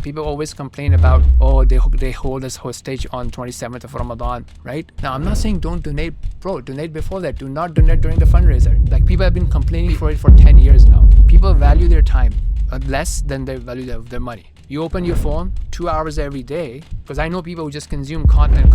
People always complain about, oh, they hold us hostage on 27th of Ramadan, right? Now, I'm not saying don't donate, bro. Donate before that. Do not donate during the fundraiser. Like, people have been complaining for it for 10 years now. People value their time less than they value their money. You open your phone 2 hours every day, because I know people who just consume content,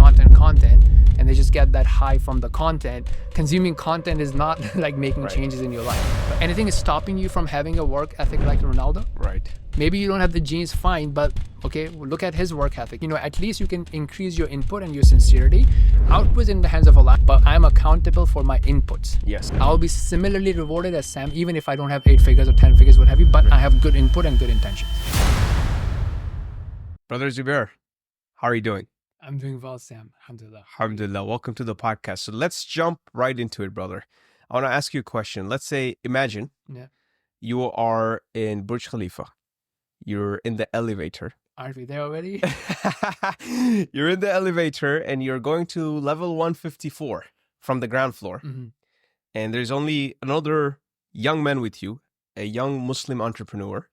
and they just get that high from the content. Consuming content is not like making changes in your life. But anything is stopping you from having a work ethic like Ronaldo. Right. Maybe you don't have the genes, fine, but okay, look at his work ethic. At least you can increase your input and your sincerity. Output is in the hands of Allah, but I'm accountable for my inputs. Yes. I'll be similarly rewarded as Sam, even if I don't have 8 figures or 10 figures, what have you, but I have good input and good intentions. Brother Zubair, how are you doing? I'm doing well, Sam. Alhamdulillah. Alhamdulillah. Welcome to the podcast. So let's jump right into it, brother. I want to ask you a question. Let's say, imagine you are in Burj Khalifa. You're in the elevator. Aren't we there already? You're in the elevator and you're going to level 154 from the ground floor. Mm-hmm. And there's only another young man with you, a young Muslim entrepreneur.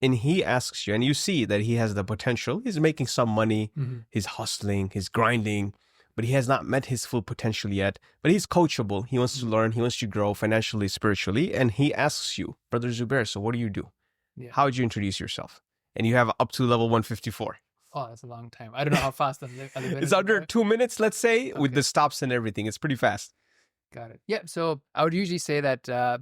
And he asks you, and you see that he has the potential. He's making some money. Mm-hmm. He's hustling. He's grinding. But he has not met his full potential yet. But he's coachable. He wants to learn. He wants to grow financially, spiritually. And he asks you, Brother Zubair, so what do you do? Yeah. How would you introduce yourself? And you have up to level 154. Oh, that's a long time. I don't know how fast the elevator It's under 2 minutes, let's say, with the stops and everything. It's pretty fast. Got it. Yeah. So I would usually say that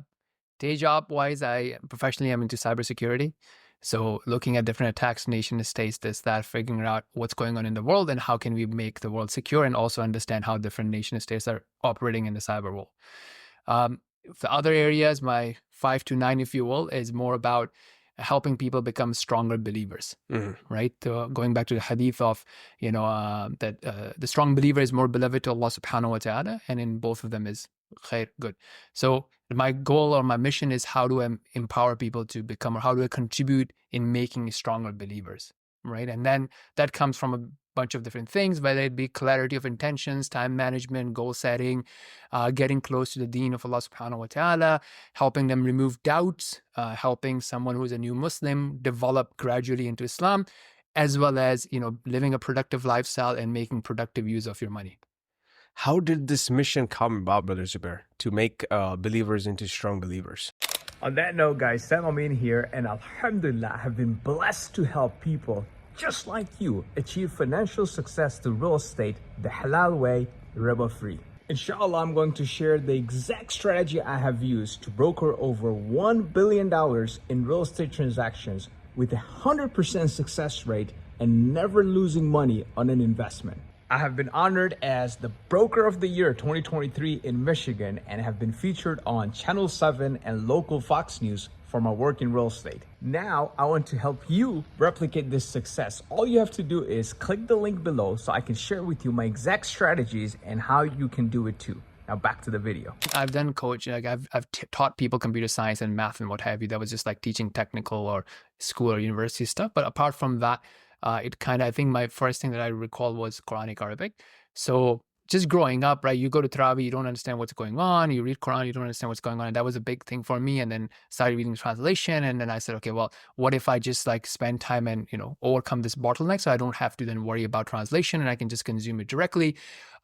day job wise, professionally, I'm into cybersecurity. So looking at different attacks, nation states, this, that, figuring out what's going on in the world and how can we make the world secure, and also understand how different nation states are operating in the cyber world. The other areas, my 5 to 9, if you will, is more about helping people become stronger believers, right? Going back to the hadith of, that the strong believer is more beloved to Allah subhanahu wa ta'ala, and in both of them is khair, good. So my goal or my mission is how do I empower people to become, or how do I contribute in making stronger believers, right? And then that comes from a bunch of different things, whether it be clarity of intentions, time management, goal setting, getting close to the deen of Allah subhanahu wa ta'ala, helping them remove doubts, helping someone who's a new Muslim develop gradually into Islam, as well as, living a productive lifestyle and making productive use of your money. How did this mission come about, Brother Zubair, to make believers into strong believers? On that note, guys, Sam Amin here, and alhamdulillah, I have been blessed to help people just like you achieve financial success through real estate the halal way, riba-free. Inshallah, I'm going to share the exact strategy I have used to broker over $1 billion in real estate transactions with a 100% success rate and never losing money on an investment. I have been honored as the Broker of the Year 2023 in Michigan and have been featured on Channel 7 and local Fox News for my work in real estate. Now, I want to help you replicate this success. All you have to do is click the link below so I can share with you my exact strategies and how you can do it too. Now back to the video. I've done coaching, like I've taught people computer science and math and what have you. That was just like teaching technical or school or university stuff. But apart from that, I think my first thing that I recall was Quranic Arabic. So just growing up, right, you go to Tarawih, you don't understand what's going on. You read Quran, you don't understand what's going on. And that was a big thing for me. And then started reading the translation. And then I said, okay, well, what if I just like spend time and, overcome this bottleneck so I don't have to then worry about translation and I can just consume it directly.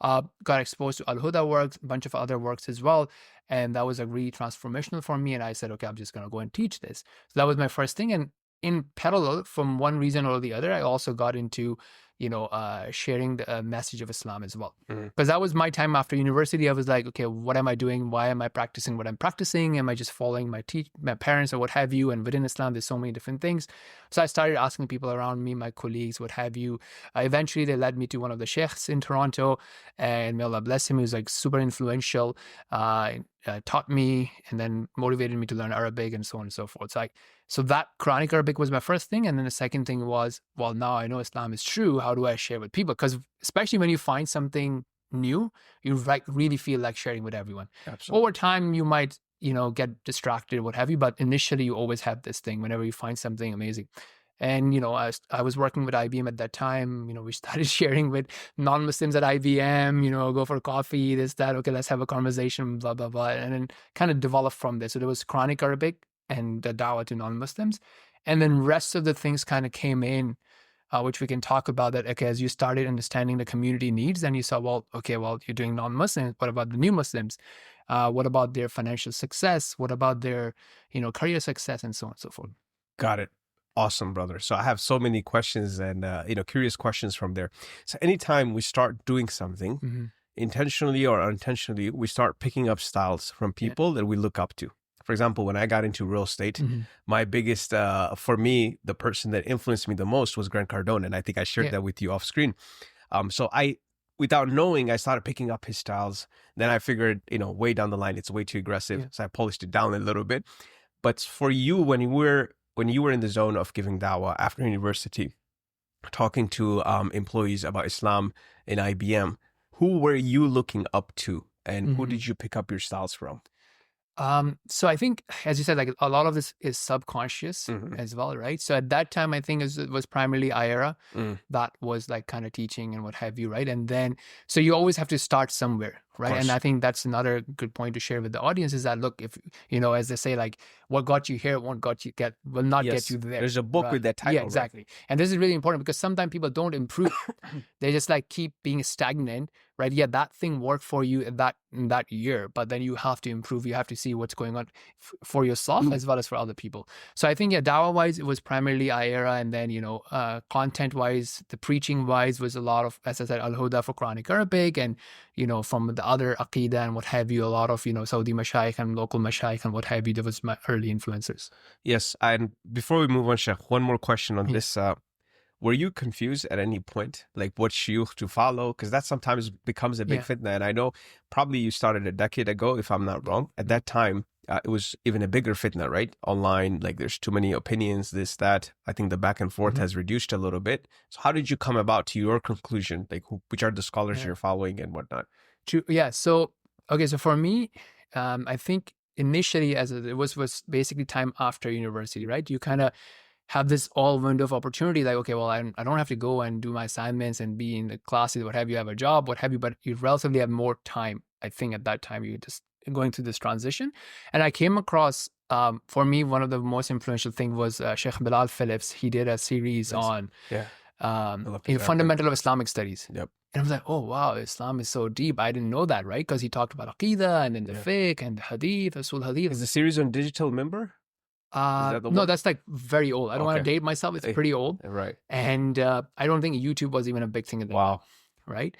Got exposed to Al-Huda works, a bunch of other works as well. And that was really transformational for me. And I said, okay, I'm just going to go and teach this. So that was my first thing. And in parallel, from one reason or the other, I also got into, sharing the message of Islam as well. Because that was my time after university. I was like, okay, what am I doing? Why am I practicing what I'm practicing? Am I just following my parents or what have you? And within Islam, there's so many different things. So I started asking people around me, my colleagues, what have you. Eventually, they led me to one of the sheikhs in Toronto, and may Allah bless him, he was like super influential, taught me and then motivated me to learn Arabic and so on and so forth. So that Quranic Arabic was my first thing. And then the second thing was, well, now I know Islam is true. How do I share with people? Because especially when you find something new, you really feel like sharing with everyone. Absolutely. Over time, you might, get distracted, what have you. But initially, you always have this thing whenever you find something amazing. And, I was working with IBM at that time. We started sharing with non-Muslims at IBM, go for coffee, this, that. Okay, let's have a conversation, blah, blah, blah. And then kind of developed from there. So there was Quranic Arabic and the da'wah to non-Muslims. And then rest of the things kind of came in, which we can talk about that. Okay, as you started understanding the community needs, then you saw, well, okay, well, you're doing non-Muslims. What about the new Muslims? What about their financial success? What about their, career success, and so on and so forth. Got it. Awesome, brother. So I have so many questions and, curious questions from there. So anytime we start doing something, intentionally or unintentionally, we start picking up styles from people that we look up to. For example, when I got into real estate, my biggest, for me, the person that influenced me the most was Grant Cardone. And I think I shared that with you off screen. So without knowing, I started picking up his styles. Then I figured, way down the line, it's way too aggressive. So I polished it down a little bit. But for you, when you were in the zone of giving dawah after university, talking to employees about Islam in IBM, who were you looking up to, and who did you pick up your styles from? So I think, as you said, like a lot of this is subconscious as well, right? So at that time, I think it was primarily IRA that was like kind of teaching and what have you, right? And then, so you always have to start somewhere, right? And I think that's another good point to share with the audience is that, look, if, as they say, like what got you here will not get you there. There's a book with that title. Yeah, exactly. Right? And this is really important because sometimes people don't improve. They just like keep being stagnant, right? Yeah, that thing worked for you in that year, but then you have to improve. You have to see what's going on for yourself as well as for other people. So I think, dawah-wise, it was primarily IRA, and then, content-wise, the preaching-wise was a lot of, as I said, Al-Huda for Quranic Arabic, and, from the other Aqidah and what have you, a lot of, Saudi Mashaykh and local Mashaykh and what have you, that was my early influencers. Yes, and before we move on, Sheikh, one more question on this. Were you confused at any point, like what shuyukh to follow? Because that sometimes becomes a big fitna. And I know probably you started a decade ago, if I'm not wrong. At that time, it was even a bigger fitna, right? Online, like there's too many opinions, this, that. I think the back and forth has reduced a little bit. So how did you come about to your conclusion? Like which are the scholars you're following and whatnot? Yeah. So, okay. So for me, I think initially it was basically time after university, right? You kind of have this all window of opportunity, like, okay, well, I don't have to go and do my assignments and be in the classes, what have you, have a job, what have you, but you relatively have more time. I think at that time you're just going through this transition. And I came across, for me, one of the most influential thing was Sheikh Bilal Phillips. He did a series on fundamental of Islamic studies. Yep. And I was like, oh, wow, Islam is so deep. I didn't know that, right? Because he talked about Aqidah and then the fiqh and the hadith, Usul hadith. Is the series on digital member? No, that's like very old. I don't want to date myself. It's pretty old. Right. And I don't think YouTube was even a big thing at that time. Right.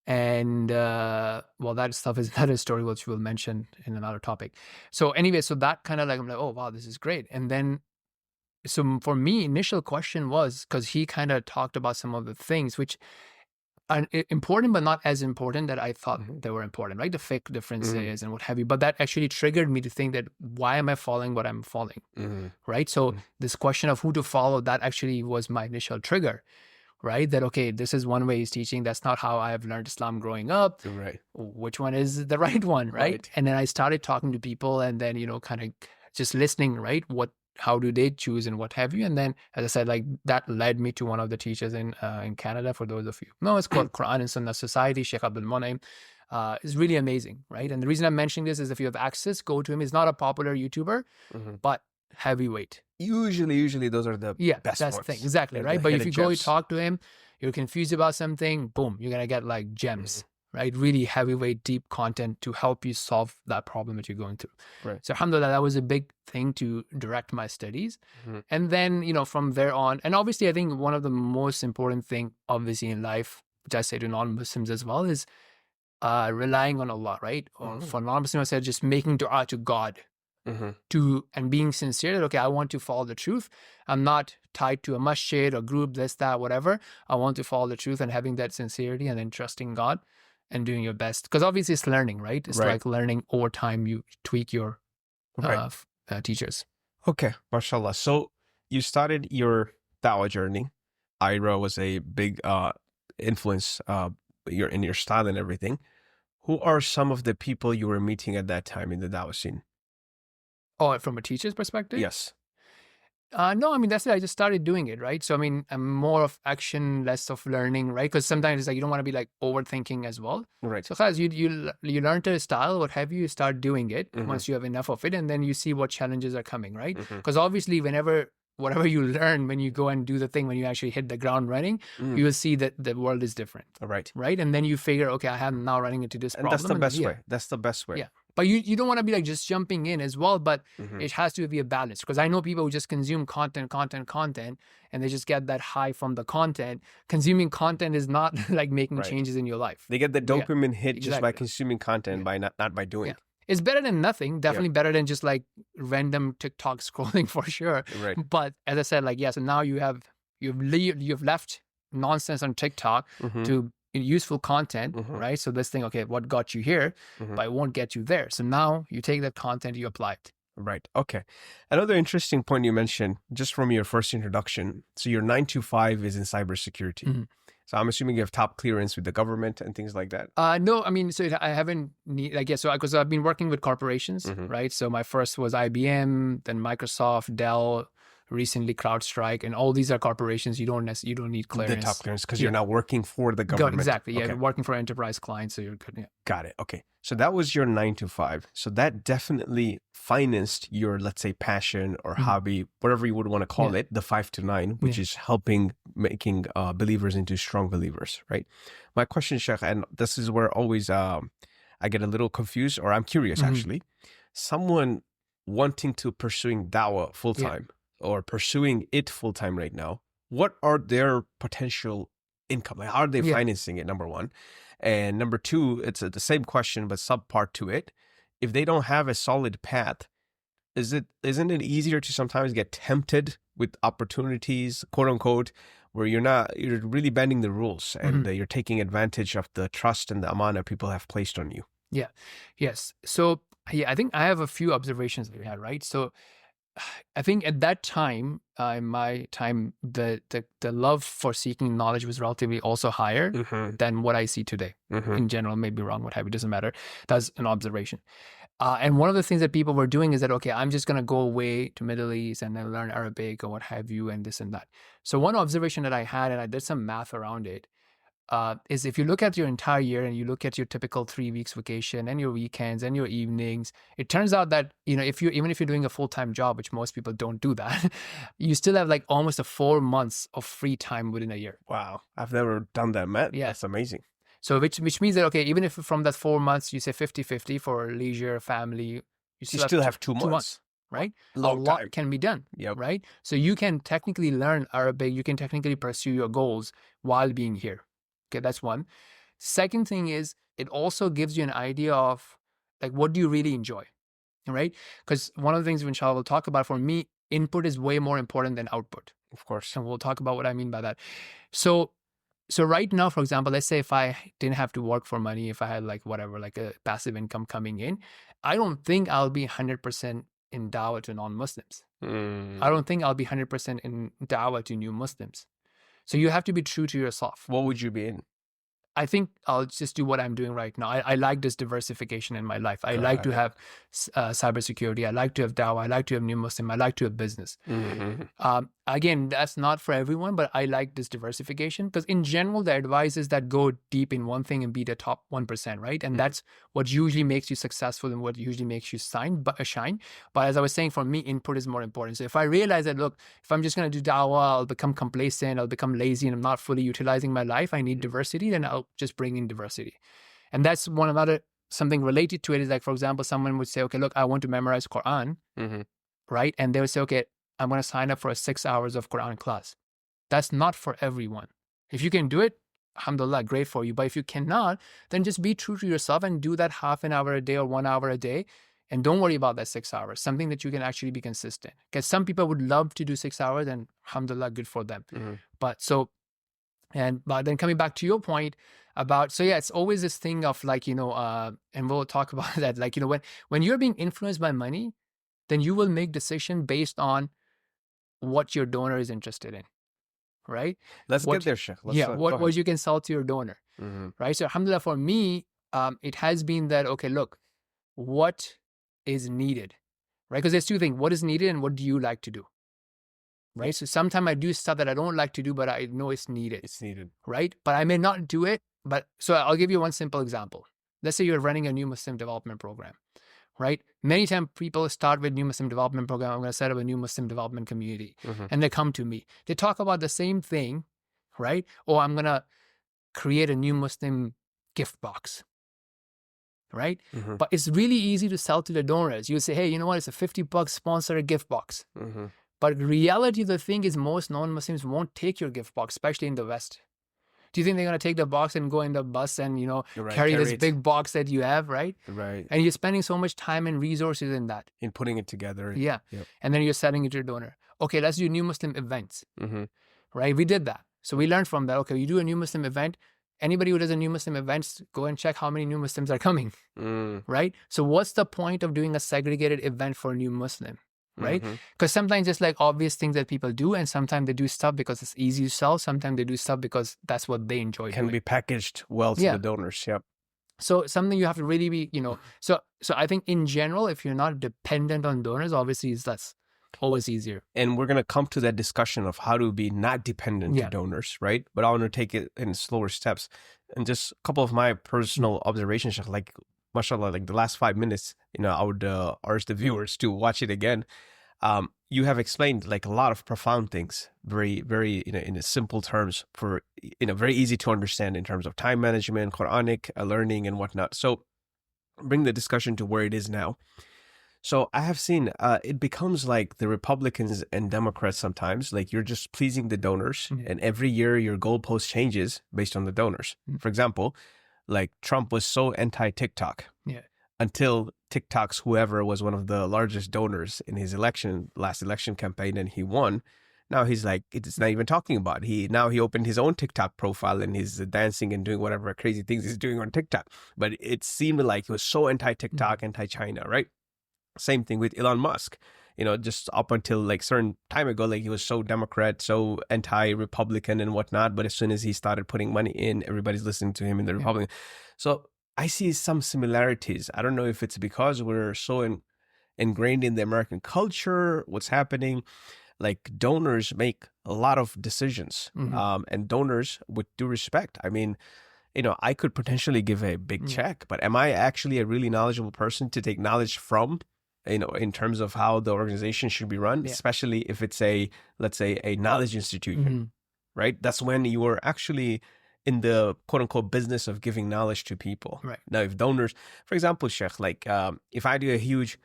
And that stuff is another story which we'll mention in another topic. So anyway, so that kind of like, I'm like, oh, wow, this is great. And then, so for me, initial question was, because he kind of talked about some of the things which are important, but not as important that I thought they were important, right? The fiqh differences and what have you. But that actually triggered me to think that, why am I following what I'm following, right? So this question of who to follow, that actually was my initial trigger, right? That, okay, this is one way he's teaching. That's not how I have learned Islam growing up. Right. Which one is the right one, right? And then I started talking to people and then, kind of just listening, right? How do they choose and what have you? And then, as I said, like that led me to one of the teachers in Canada, for those of you who know, it's called Quran and Sunnah Society, Sheikh Abdul Monaim. It's really amazing, right? And the reason I'm mentioning this is if you have access, go to him. He's not a popular YouTuber, but heavyweight. Usually those are the best that's ones. The thing, exactly, right? But if you go, you talk to him, you're confused about something, boom, you're going to get like gems. Right? Really heavyweight, deep content to help you solve that problem that you're going through. Right. So alhamdulillah, that was a big thing to direct my studies. And then, from there on, and obviously I think one of the most important thing, obviously in life, which I say to non-Muslims as well, is relying on Allah, right? Or for non-Muslims, I said just making dua to God. And being sincere that, okay, I want to follow the truth. I'm not tied to a masjid or group, this, that, whatever. I want to follow the truth and having that sincerity and then trusting God and doing your best. Because obviously it's learning, right? It's like learning over time. You tweak your teachers. Okay, mashallah. So you started your dawah journey. Ira was a big influence in your style and everything. Who are some of the people you were meeting at that time in the dawah scene? Oh, from a teacher's perspective? Yes. No, I mean, that's it. I just started doing it, right? So, I mean, I'm more of action, less of learning, right? Because sometimes it's like you don't want to be like overthinking as well. Right. So, class, you learn the style, what have you, start doing it once you have enough of it, and then you see what challenges are coming, right? Because obviously, whenever whatever you learn when you go and do the thing, when you actually hit the ground running, you will see that the world is different. Right. Right. And then you figure, okay, I am now running into this And problem. that's the best way. That's the best way. Yeah. But you don't want to be like just jumping in as well, but it has to be a balance, because I know people who just consume content, and they just get that high from the content. Consuming content is not like making changes in your life. They get the dopamine hit just by Exactly. consuming content, by not by doing. It's better than nothing, definitely better than just like random TikTok scrolling for sure. Right. But as I said, like, yes, and now you've left nonsense on TikTok to useful content, right? So this thing, okay, what got you here, but it won't get you there. So now you take that content, you apply it. Right. Okay. Another interesting point you mentioned just from your first introduction. So your 9 to 5 is in cybersecurity. So I'm assuming you have top clearance with the government and things like that. No, I mean, so I haven't so because I've been working with corporations, right? So my first was IBM, then Microsoft, Dell, recently CrowdStrike, and all these are corporations. You don't need clearance. The top clearance, because you're not working for the government. Exactly. Yeah, Okay. you're working for enterprise clients, so you're good. Yeah. Got it. Okay. So that was your 9 to 5. So that definitely financed your, let's say, passion or hobby, whatever you would want to call it, the 5 to 9, which is making believers into strong believers, right? My question, Sheikh, and this is where always I get a little confused, or I'm curious actually. Someone wanting to pursuing dawah full time or pursuing it full time right now, what are their potential income? Like, how are they financing it? Number one. And number two, it's the same question, but subpart to it. If they don't have a solid path, isn't it easier to sometimes get tempted with opportunities, quote unquote, where you're really bending the rules and you're taking advantage of the trust and the amana people have placed on you? Yeah. Yes. So I think I have a few observations that we had, right? So I think at that time, in my time, the love for seeking knowledge was relatively also higher than what I see today. In general, maybe wrong, what have you, doesn't matter. That's an observation. And one of the things that people were doing is that, okay, I'm just going to go away to Middle East and then learn Arabic or what have you, and this and that. So one observation that I had, and I did some math around it, is if you look at your entire year and you look at your typical 3 weeks vacation and your weekends and your evenings, it turns out that, even if you're doing a full-time job, which most people don't do that, you still have like almost 4 months of free time within a year. Wow. I've never done that, Matt. Yeah. That's amazing. So which means that, okay, even if from that 4 months, you say 50-50 for leisure, family, you still have 2 months. Right? Long a lot time. can be done. Yep. Right? So you can technically learn Arabic, you can technically pursue your goals while being here. Okay, that's one. Second thing is, it also gives you an idea of like, what do you really enjoy, right? Because one of the things, inshallah, we'll talk about, for me, input is way more important than output. Of course. And we'll talk about what I mean by that. So right now, for example, let's say if I didn't have to work for money, if I had like whatever, like a passive income coming in, I don't think I'll be 100% in dawah to non-Muslims. I don't think I'll be 100% in dawah to new Muslims. So you have to be true to yourself. What would you be in? I think I'll just do what I'm doing right now. I like this diversification in my life. I like to have cybersecurity. I like to have dawah. I like to have new Muslim. I like to have business. Again, that's not for everyone, but I like this diversification because in general, the advice is that go deep in one thing and be the top 1%, right? And that's what usually makes you successful and what usually makes you shine. But as I was saying, for me, input is more important. So if I realize that, look, if I'm just going to do dawah, I'll become complacent, I'll become lazy, and I'm not fully utilizing my life, I need diversity, then I'll just bring in diversity. And that's something related to it is like, for example, someone would say, okay, look, I want to memorize Quran, right? And they would say, okay, I'm going to sign up for 6 hours of Quran class. That's not for everyone. If you can do it, alhamdulillah, great for you. But if you cannot, then just be true to yourself and do that half an hour a day or 1 hour a day. And don't worry about that 6 hours, something that you can actually be consistent. Because some people would love to do 6 hours and alhamdulillah, good for them. But then coming back to your point about, so yeah, it's always this thing of like, and we'll talk about that. Like, when you're being influenced by money, then you will make decision based on what your donor is interested in, right? Let's get there, Sheikh. What you can sell to your donor, right? So alhamdulillah, for me, it has been that, okay, look, what is needed, right? Because there's two things, what is needed and what do you like to do, right? So sometimes I do stuff that I don't like to do, but I know it's needed. It's needed. Right? But I may not do it. So I'll give you one simple example. Let's say you're running a new Muslim development program, right? Many times people start with new Muslim development program. I'm going to set up a new Muslim development community. And they come to me. They talk about the same thing, right? Or I'm going to create a new Muslim gift box, right? But it's really easy to sell to the donors. You say, hey, you know what? It's a $50 sponsor a gift box. But reality of the thing is most non-Muslims won't take your gift box, especially in the West. Do you think they're going to take the box and go in the bus and, you know, carry this big box that you have, right? Right. And you're spending so much time and resources in that. In putting it together. Yeah. Yep. And then you're selling it to a donor. Okay, let's do new Muslim events, right? We did that. So we learned from that. Okay, you do a new Muslim event. Anybody who does a new Muslim event, go and check how many new Muslims are coming, right? So what's the point of doing a segregated event for a new Muslim? Right? Because sometimes it's like obvious things that people do, and sometimes they do stuff because it's easy to sell. Sometimes they do stuff because that's what they enjoy Can doing. be packaged well to the donors. Yep. So something you have to really be, you know, so I think in general, if you're not dependent on donors, obviously that's always easier. And we're going to come to that discussion of how to be not dependent to donors, right? But I want to take it in slower steps. And just a couple of my personal observations, like, mashallah, like the last 5 minutes, you know, I would urge the viewers to watch it again. You have explained like a lot of profound things, very, very, you know, in simple terms, for, you know, very easy to understand in terms of time management, Quranic learning and whatnot. So bring the discussion to where it is now. So I have seen it becomes like the Republicans and Democrats sometimes, like you're just pleasing the donors, and every year your goalpost changes based on the donors. For example, like Trump was so anti-TikTok until TikTok's whoever was one of the largest donors in his last election campaign, and he won. Now he's like, it's not even talking about it. Now he opened his own TikTok profile and he's dancing and doing whatever crazy things he's doing on TikTok. But it seemed like he was so anti-TikTok, anti-China, right? Same thing with Elon Musk. You know, just up until like certain time ago, like he was so Democrat, so anti-Republican and whatnot. But as soon as he started putting money in, everybody's listening to him in the Republican. So I see some similarities. I don't know if it's because we're so ingrained in the American culture, what's happening. Like donors make a lot of decisions, and donors, with due respect, I mean, you know, I could potentially give a big check, but am I actually a really knowledgeable person to take knowledge from, you know, in terms of how the organization should be run, especially if it's let's say a knowledge institution, right? That's when you are actually in the quote unquote business of giving knowledge to people. Right. Now, if donors, for example, Sheikh, like if I do a huge,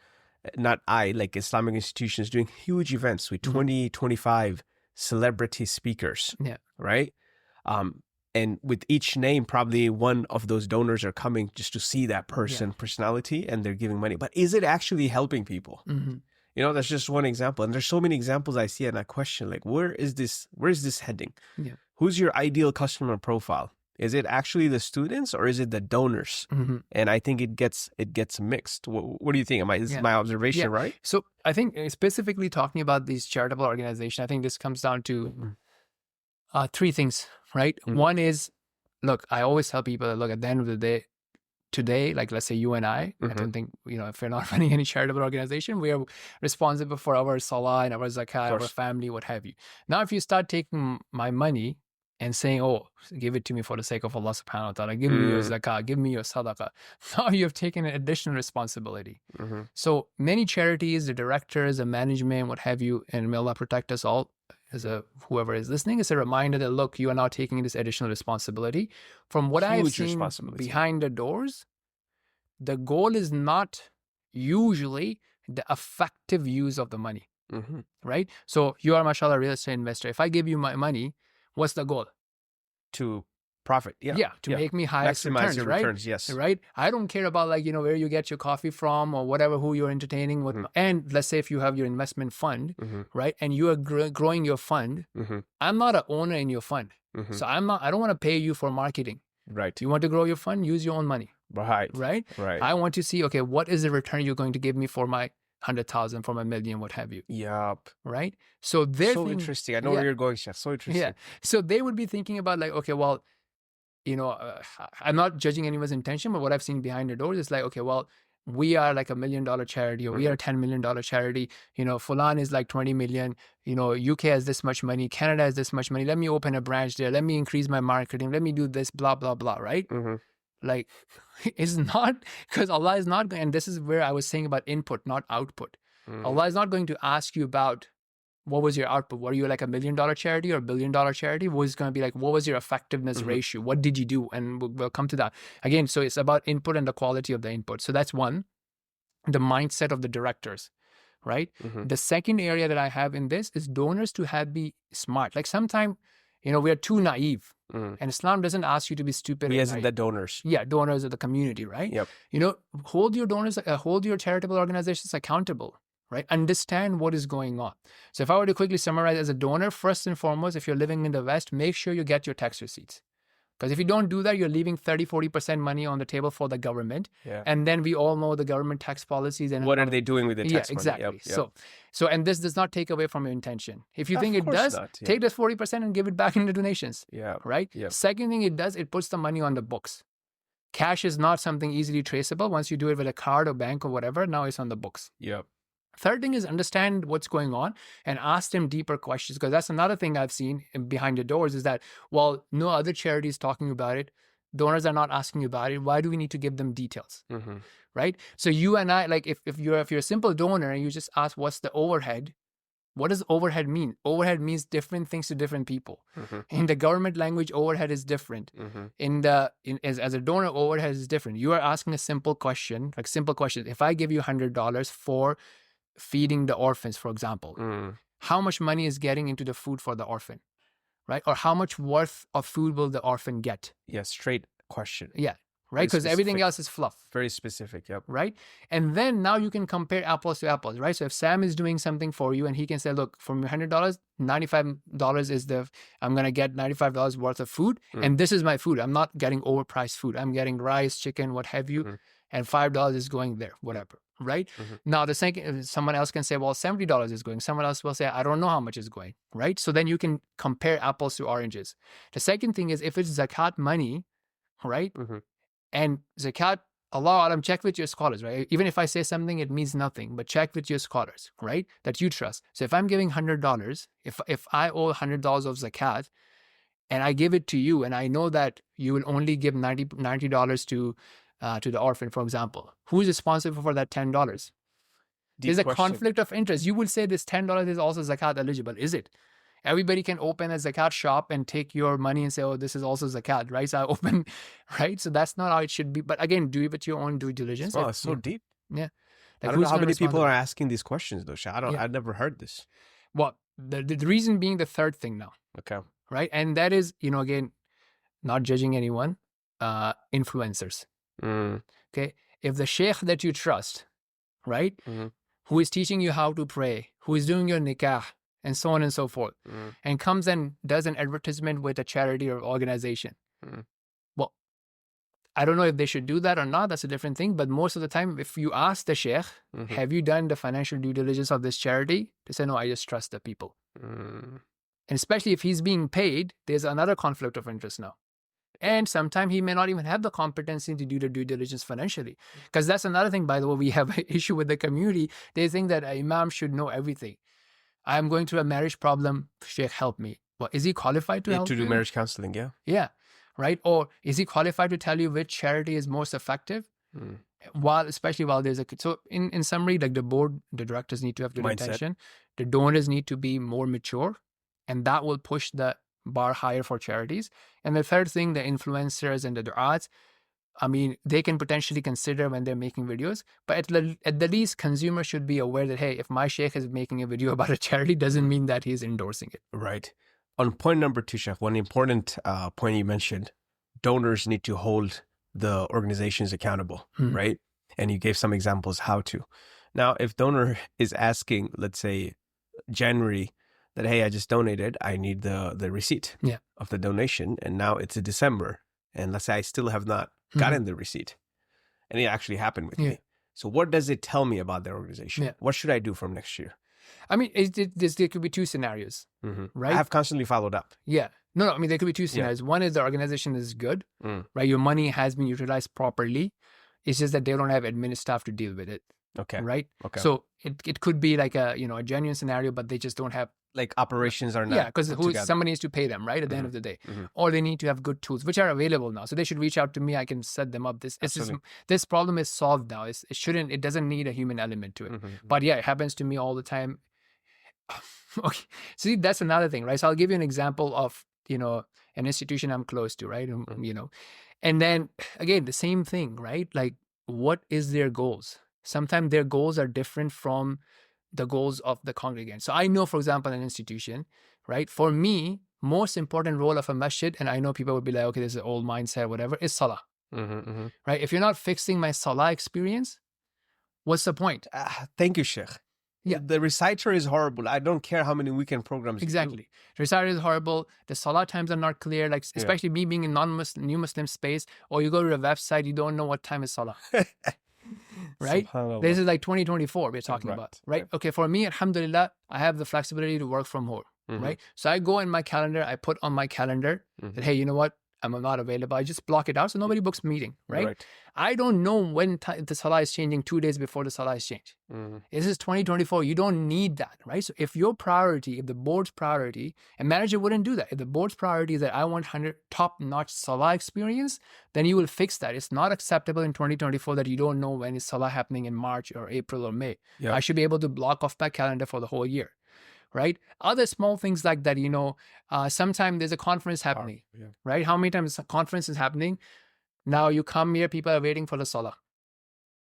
like Islamic institutions doing huge events with 20, 25 celebrity speakers, right? And with each name, probably one of those donors are coming just to see that personality, and they're giving money. But is it actually helping people? You know, that's just one example. And there's so many examples I see, and I question, like, where is this heading? Who's your ideal customer profile? Is it actually the students or is it the donors? And I think it gets mixed. What do you think? Is my observation right? So I think specifically talking about these charitable organizations, I think this comes down to three things, right? One is, look, I always tell people that, look, at the end of the day, today, like let's say you and I don't think, you know, if we're not running any charitable organization, we are responsible for our salah and our zakat, our family, what have you. Now, if you start taking my money and saying, oh, give it to me for the sake of Allah subhanahu wa ta'ala, give me your zakah, give me your sadaqah, now you have taken an additional responsibility. So many charities, the directors, the management, what have you, and may Allah protect us all, as whoever is listening, it's a reminder that, look, you are now taking this additional responsibility. From what I've seen behind the doors, the goal is not usually the effective use of the money, right? So you are, mashallah, a real estate investor. If I give you my money, what's the goal? To profit. To make me highest maximize returns, your right? returns, yes. Right? I don't care about, like, you know, where you get your coffee from or whatever, who you're entertaining with. And let's say if you have your investment fund, right? And you are growing your fund. I'm not an owner in your fund. So I don't want to pay you for marketing. Right. You want to grow your fund? Use your own money. Right. I want to see, okay, what is the return you're going to give me for my 100,000, for my million, what have you? Right? So they're interesting. I know where you're going, Chef. So interesting. So they would be thinking about, like, okay, well, you know, I'm not judging anyone's intention, but what I've seen behind the doors is like, okay, well, we are like $1 million charity, or we are a $10 million charity. You know, Fulan is like 20 million. You know, UK has this much money. Canada has this much money. Let me open a branch there. Let me increase my marketing. Let me do this, blah, blah, blah, right? Like, it's not, because Allah is not going, and this is where I was saying about input, not output. Allah is not going to ask you about what was your output. Were you like $1 million charity or $1 billion charity? Was going to be like, what was your effectiveness ratio? What did you do? And we'll come to that. Again, so it's about input and the quality of the input. So that's one, the mindset of the directors, right? The second area that I have in this is donors to be smart. Like sometimes, we are too naive. And Islam doesn't ask you to be stupid. We as in the donors. Yeah, donors of the community, right? Yep. Hold your donors, hold your charitable organizations accountable, right? Understand what is going on. So if I were to quickly summarize, as a donor, first and foremost, if you're living in the West, make sure you get your tax receipts. Because if you don't do that, you're leaving 30-40% money on the table for the government. Yeah. And then we all know the government tax policies. And what are they doing with the tax money? Exactly. Yep. So, and this does not take away from your intention. If you think it does, take this 40% and give it back into donations. Yeah. Right? Yep. Second thing it does, it puts the money on the books. Cash is not something easily traceable. Once you do it with a card or bank or whatever, now it's on the books. Yep. Third thing is understand what's going on and ask them deeper questions, because that's another thing I've seen behind the doors is that, well, no other charity is talking about it. Donors are not asking about it. Why do we need to give them details? Right? So you and I, like if you're a simple donor and you just ask what's the overhead, what does overhead mean? Overhead means different things to different people. In the government language, overhead is different. As a donor, overhead is different. You are asking a simple question, like simple questions. If I give you $100 for feeding the orphans, for example, how much money is getting into the food for the orphan, right? Or how much worth of food will the orphan get? Yeah, straight question. Yeah, right? Because everything else is fluff. Very specific, yep. Right? And then now you can compare apples to apples, right? So if Sam is doing something for you and he can say, look, from your $100, $95 is I'm going to get $95 worth of food. And this is my food. I'm not getting overpriced food. I'm getting rice, chicken, what have you. And $5 is going there, whatever. Right? Now, the second, someone else can say, well, $70 is going. Someone else will say, I don't know how much is going. Right? So then you can compare apples to oranges. The second thing is if it's zakat money, right? And zakat, Allah Alam, check with your scholars, right? Even if I say something, it means nothing, but check with your scholars, right? That you trust. So if I'm giving $100, if I owe $100 of zakat and I give it to you and I know that you will only give $90 to the orphan, for example, who is responsible for that $10? There's a conflict of interest. You will say this $10 is also zakat eligible. Is it? Everybody can open a zakat shop and take your money and say, oh, this is also zakat, right? So I open, right? So that's not how it should be. But again, do it with your own due diligence. Oh, it's so deep. Yeah. Like, I don't know how many people are asking these questions, though. I've never heard this. Well, the reason being the third thing now. Okay. Right? And that is, again, not judging anyone, influencers. Okay. If the sheikh that you trust, right, who is teaching you how to pray, who is doing your nikah, and so on and so forth, and comes and does an advertisement with a charity or organization. Well, I don't know if they should do that or not. That's a different thing. But most of the time, if you ask the sheikh, have you done the financial due diligence of this charity? They say, no, I just trust the people. And especially if he's being paid, there's another conflict of interest now. And sometimes he may not even have the competency to do the due diligence financially. Because that's another thing, by the way, we have an issue with the community. They think that an imam should know everything. I'm going through a marriage problem. Sheikh, help me. Well, is he qualified to help to do you? marriage counseling? Yeah. Yeah. Right. Or is he qualified to tell you which charity is most effective? Especially while there's so in summary, like the board, the directors need to have good intention. The donors need to be more mature, and that will push the bar higher for charities. And the third thing, the influencers and the du'ats, I mean, they can potentially consider when they're making videos, but at the least, consumers should be aware that, hey, if my sheikh is making a video about a charity, doesn't mean that he's endorsing it. Right. On point number 2, Sheikh, one important point you mentioned, donors need to hold the organizations accountable, right? And you gave some examples how to. Now, if donor is asking, let's say, January, that, hey, I just donated, I need the receipt of the donation, and now it's a December, and let's say I still have not gotten the receipt, and it actually happened with me. So what does it tell me about their organization? What should I do from next year? I mean, there could be two scenarios, right? I have constantly followed up. Yeah. No, I mean, there could be two scenarios. One is the organization is good, right? Your money has been utilized properly. It's just that they don't have admin staff to deal with it. Okay. Right? Okay. So it could be like a genuine scenario, but they just don't have like operations are not Yeah, because put together. somebody needs to pay them, right, at the end of the day. Mhm. Or they need to have good tools, which are available now. So they should reach out to me. I can set them up. This problem is solved now. It doesn't need a human element to it. Mhm. But yeah, it happens to me all the time. Okay. See, that's another thing, right? So I'll give you an example of, an institution I'm close to, right? And then again, the same thing, right? Like, what is their goals? Sometimes their goals are different from the goals of the congregant. So I know, for example, an institution, right? For me, most important role of a masjid, and I know people would be like, okay, this is an old mindset, whatever, is salah, right? If you're not fixing my salah experience, what's the point? Thank you, Sheikh. Yeah. The reciter is horrible. I don't care how many weekend programs. Exactly. Reciter is horrible. The salah times are not clear. Like, especially me being in new Muslim space, or you go to a website, you don't know what time is salah. Right? This is like 2024 we're talking about, right? Okay, for me, alhamdulillah, I have the flexibility to work from home, right? So I go in my calendar, I put on my calendar that, hey, you know what? I'm not available. I just block it out so nobody books meeting, right? I don't know when the salah is changing 2 days before the salah is changed. This is 2024. You don't need that, right? So if your priority, if the board's priority, a manager wouldn't do that. If the board's priority is that I want 100 top-notch salah experience, then you will fix that. It's not acceptable in 2024 that you don't know when is salah happening in March or April or May. I should be able to block off my calendar for the whole year. Right? Other small things like that, sometimes there's a conference happening, right? How many times a conference is happening? Now you come here, people are waiting for the salah.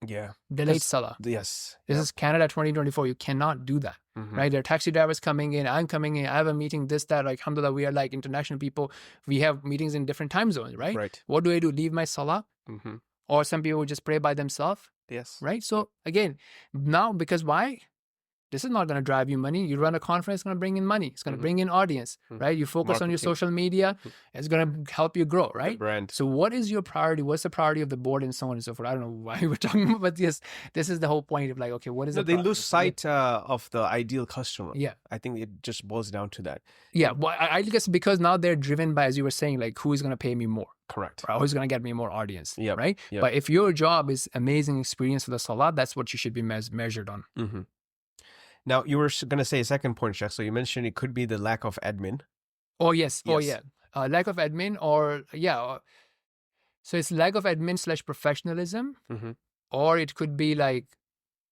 Yeah. Delayed salah. Yes. This is Canada 2024. You cannot do that, right? There are taxi drivers coming in. I'm coming in. I have a meeting, this, that. Like, alhamdulillah, we are like international people. We have meetings in different time zones, right? Right. What do I do? Leave my salah? Or some people would just pray by themselves. Yes. Right? So again, now, because why? This is not going to drive you money. You run a conference, it's going to bring in money. It's going to bring in audience, right? You focus on your social media, it's going to help you grow, right? The brand. So what is your priority? What's the priority of the board and so on and so forth? I don't know why we're talking about, but yes, this is the whole point of like, okay, what is they lose sight of the ideal customer. Yeah. I think it just boils down to that. Yeah. Well, I guess because now they're driven by, as you were saying, like, who is going to pay me more? Correct. Or who's going to get me more audience? Right? Yep. But if your job is amazing experience for the salah, that's what you should be measured on. Now, you were going to say a second point, Sheikh. So you mentioned it could be the lack of admin. Oh, yes. Oh, yeah. Lack of admin so it's lack of admin / professionalism. Or it could be like,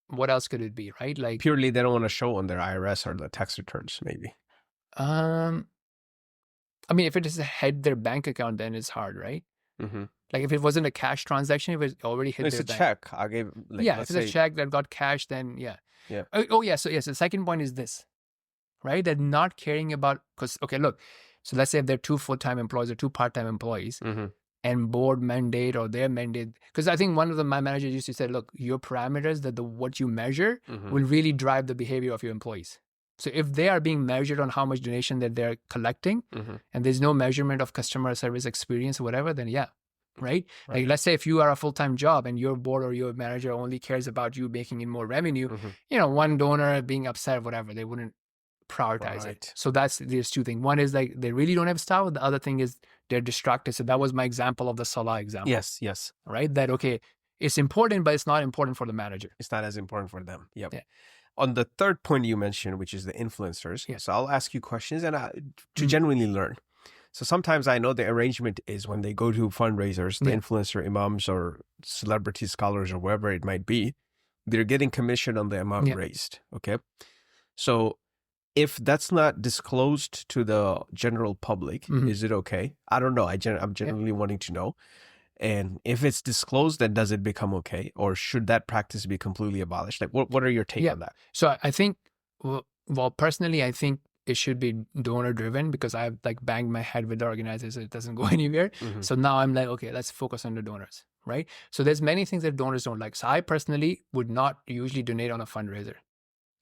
what else could it be, right? Like, purely they don't want to show on their IRS or the tax returns, maybe. I mean, if it is their bank account, then it's hard, right? Like, if it wasn't a cash transaction, if it already hit it's their a bank. check. I gave. Like, If it's a check that got cashed, then yeah. So yes, the second point is this, right? That not caring about, because, okay, look, so let's say if they're 2 full-time employees or 2 part-time employees, and board mandate or their mandate, because I think one of my managers used to say, look, your parameters, what you measure will really drive the behavior of your employees. So if they are being measured on how much donation that they're collecting, and there's no measurement of customer service experience or whatever, then yeah. Right? Like, let's say if you are a full-time job and your board or your manager only cares about you making in more revenue, one donor being upset, whatever, they wouldn't prioritize it. So there's 2 things. One is like they really don't have staff. The other thing is they're distracted. So that was my example of the salah example. Yes. Right? That, okay, it's important, but it's not important for the manager. It's not as important for them. Yep. Yeah. On the third point you mentioned, which is the influencers. Yeah. So I'll ask you questions and to genuinely learn. So sometimes I know the arrangement is when they go to fundraisers, the influencer imams or celebrity scholars or wherever it might be, they're getting commission on the amount raised. Okay. So if that's not disclosed to the general public, is it okay? I don't know. I'm genuinely wanting to know. And if it's disclosed, then does it become okay? Or should that practice be completely abolished? Like, what are your take on that? So I think, well, personally, I think it should be donor driven, because I've like banged my head with the organizers. It doesn't go anywhere. So now I'm like, okay, let's focus on the donors, right? So there's many things that donors don't like. So I personally would not usually donate on a fundraiser.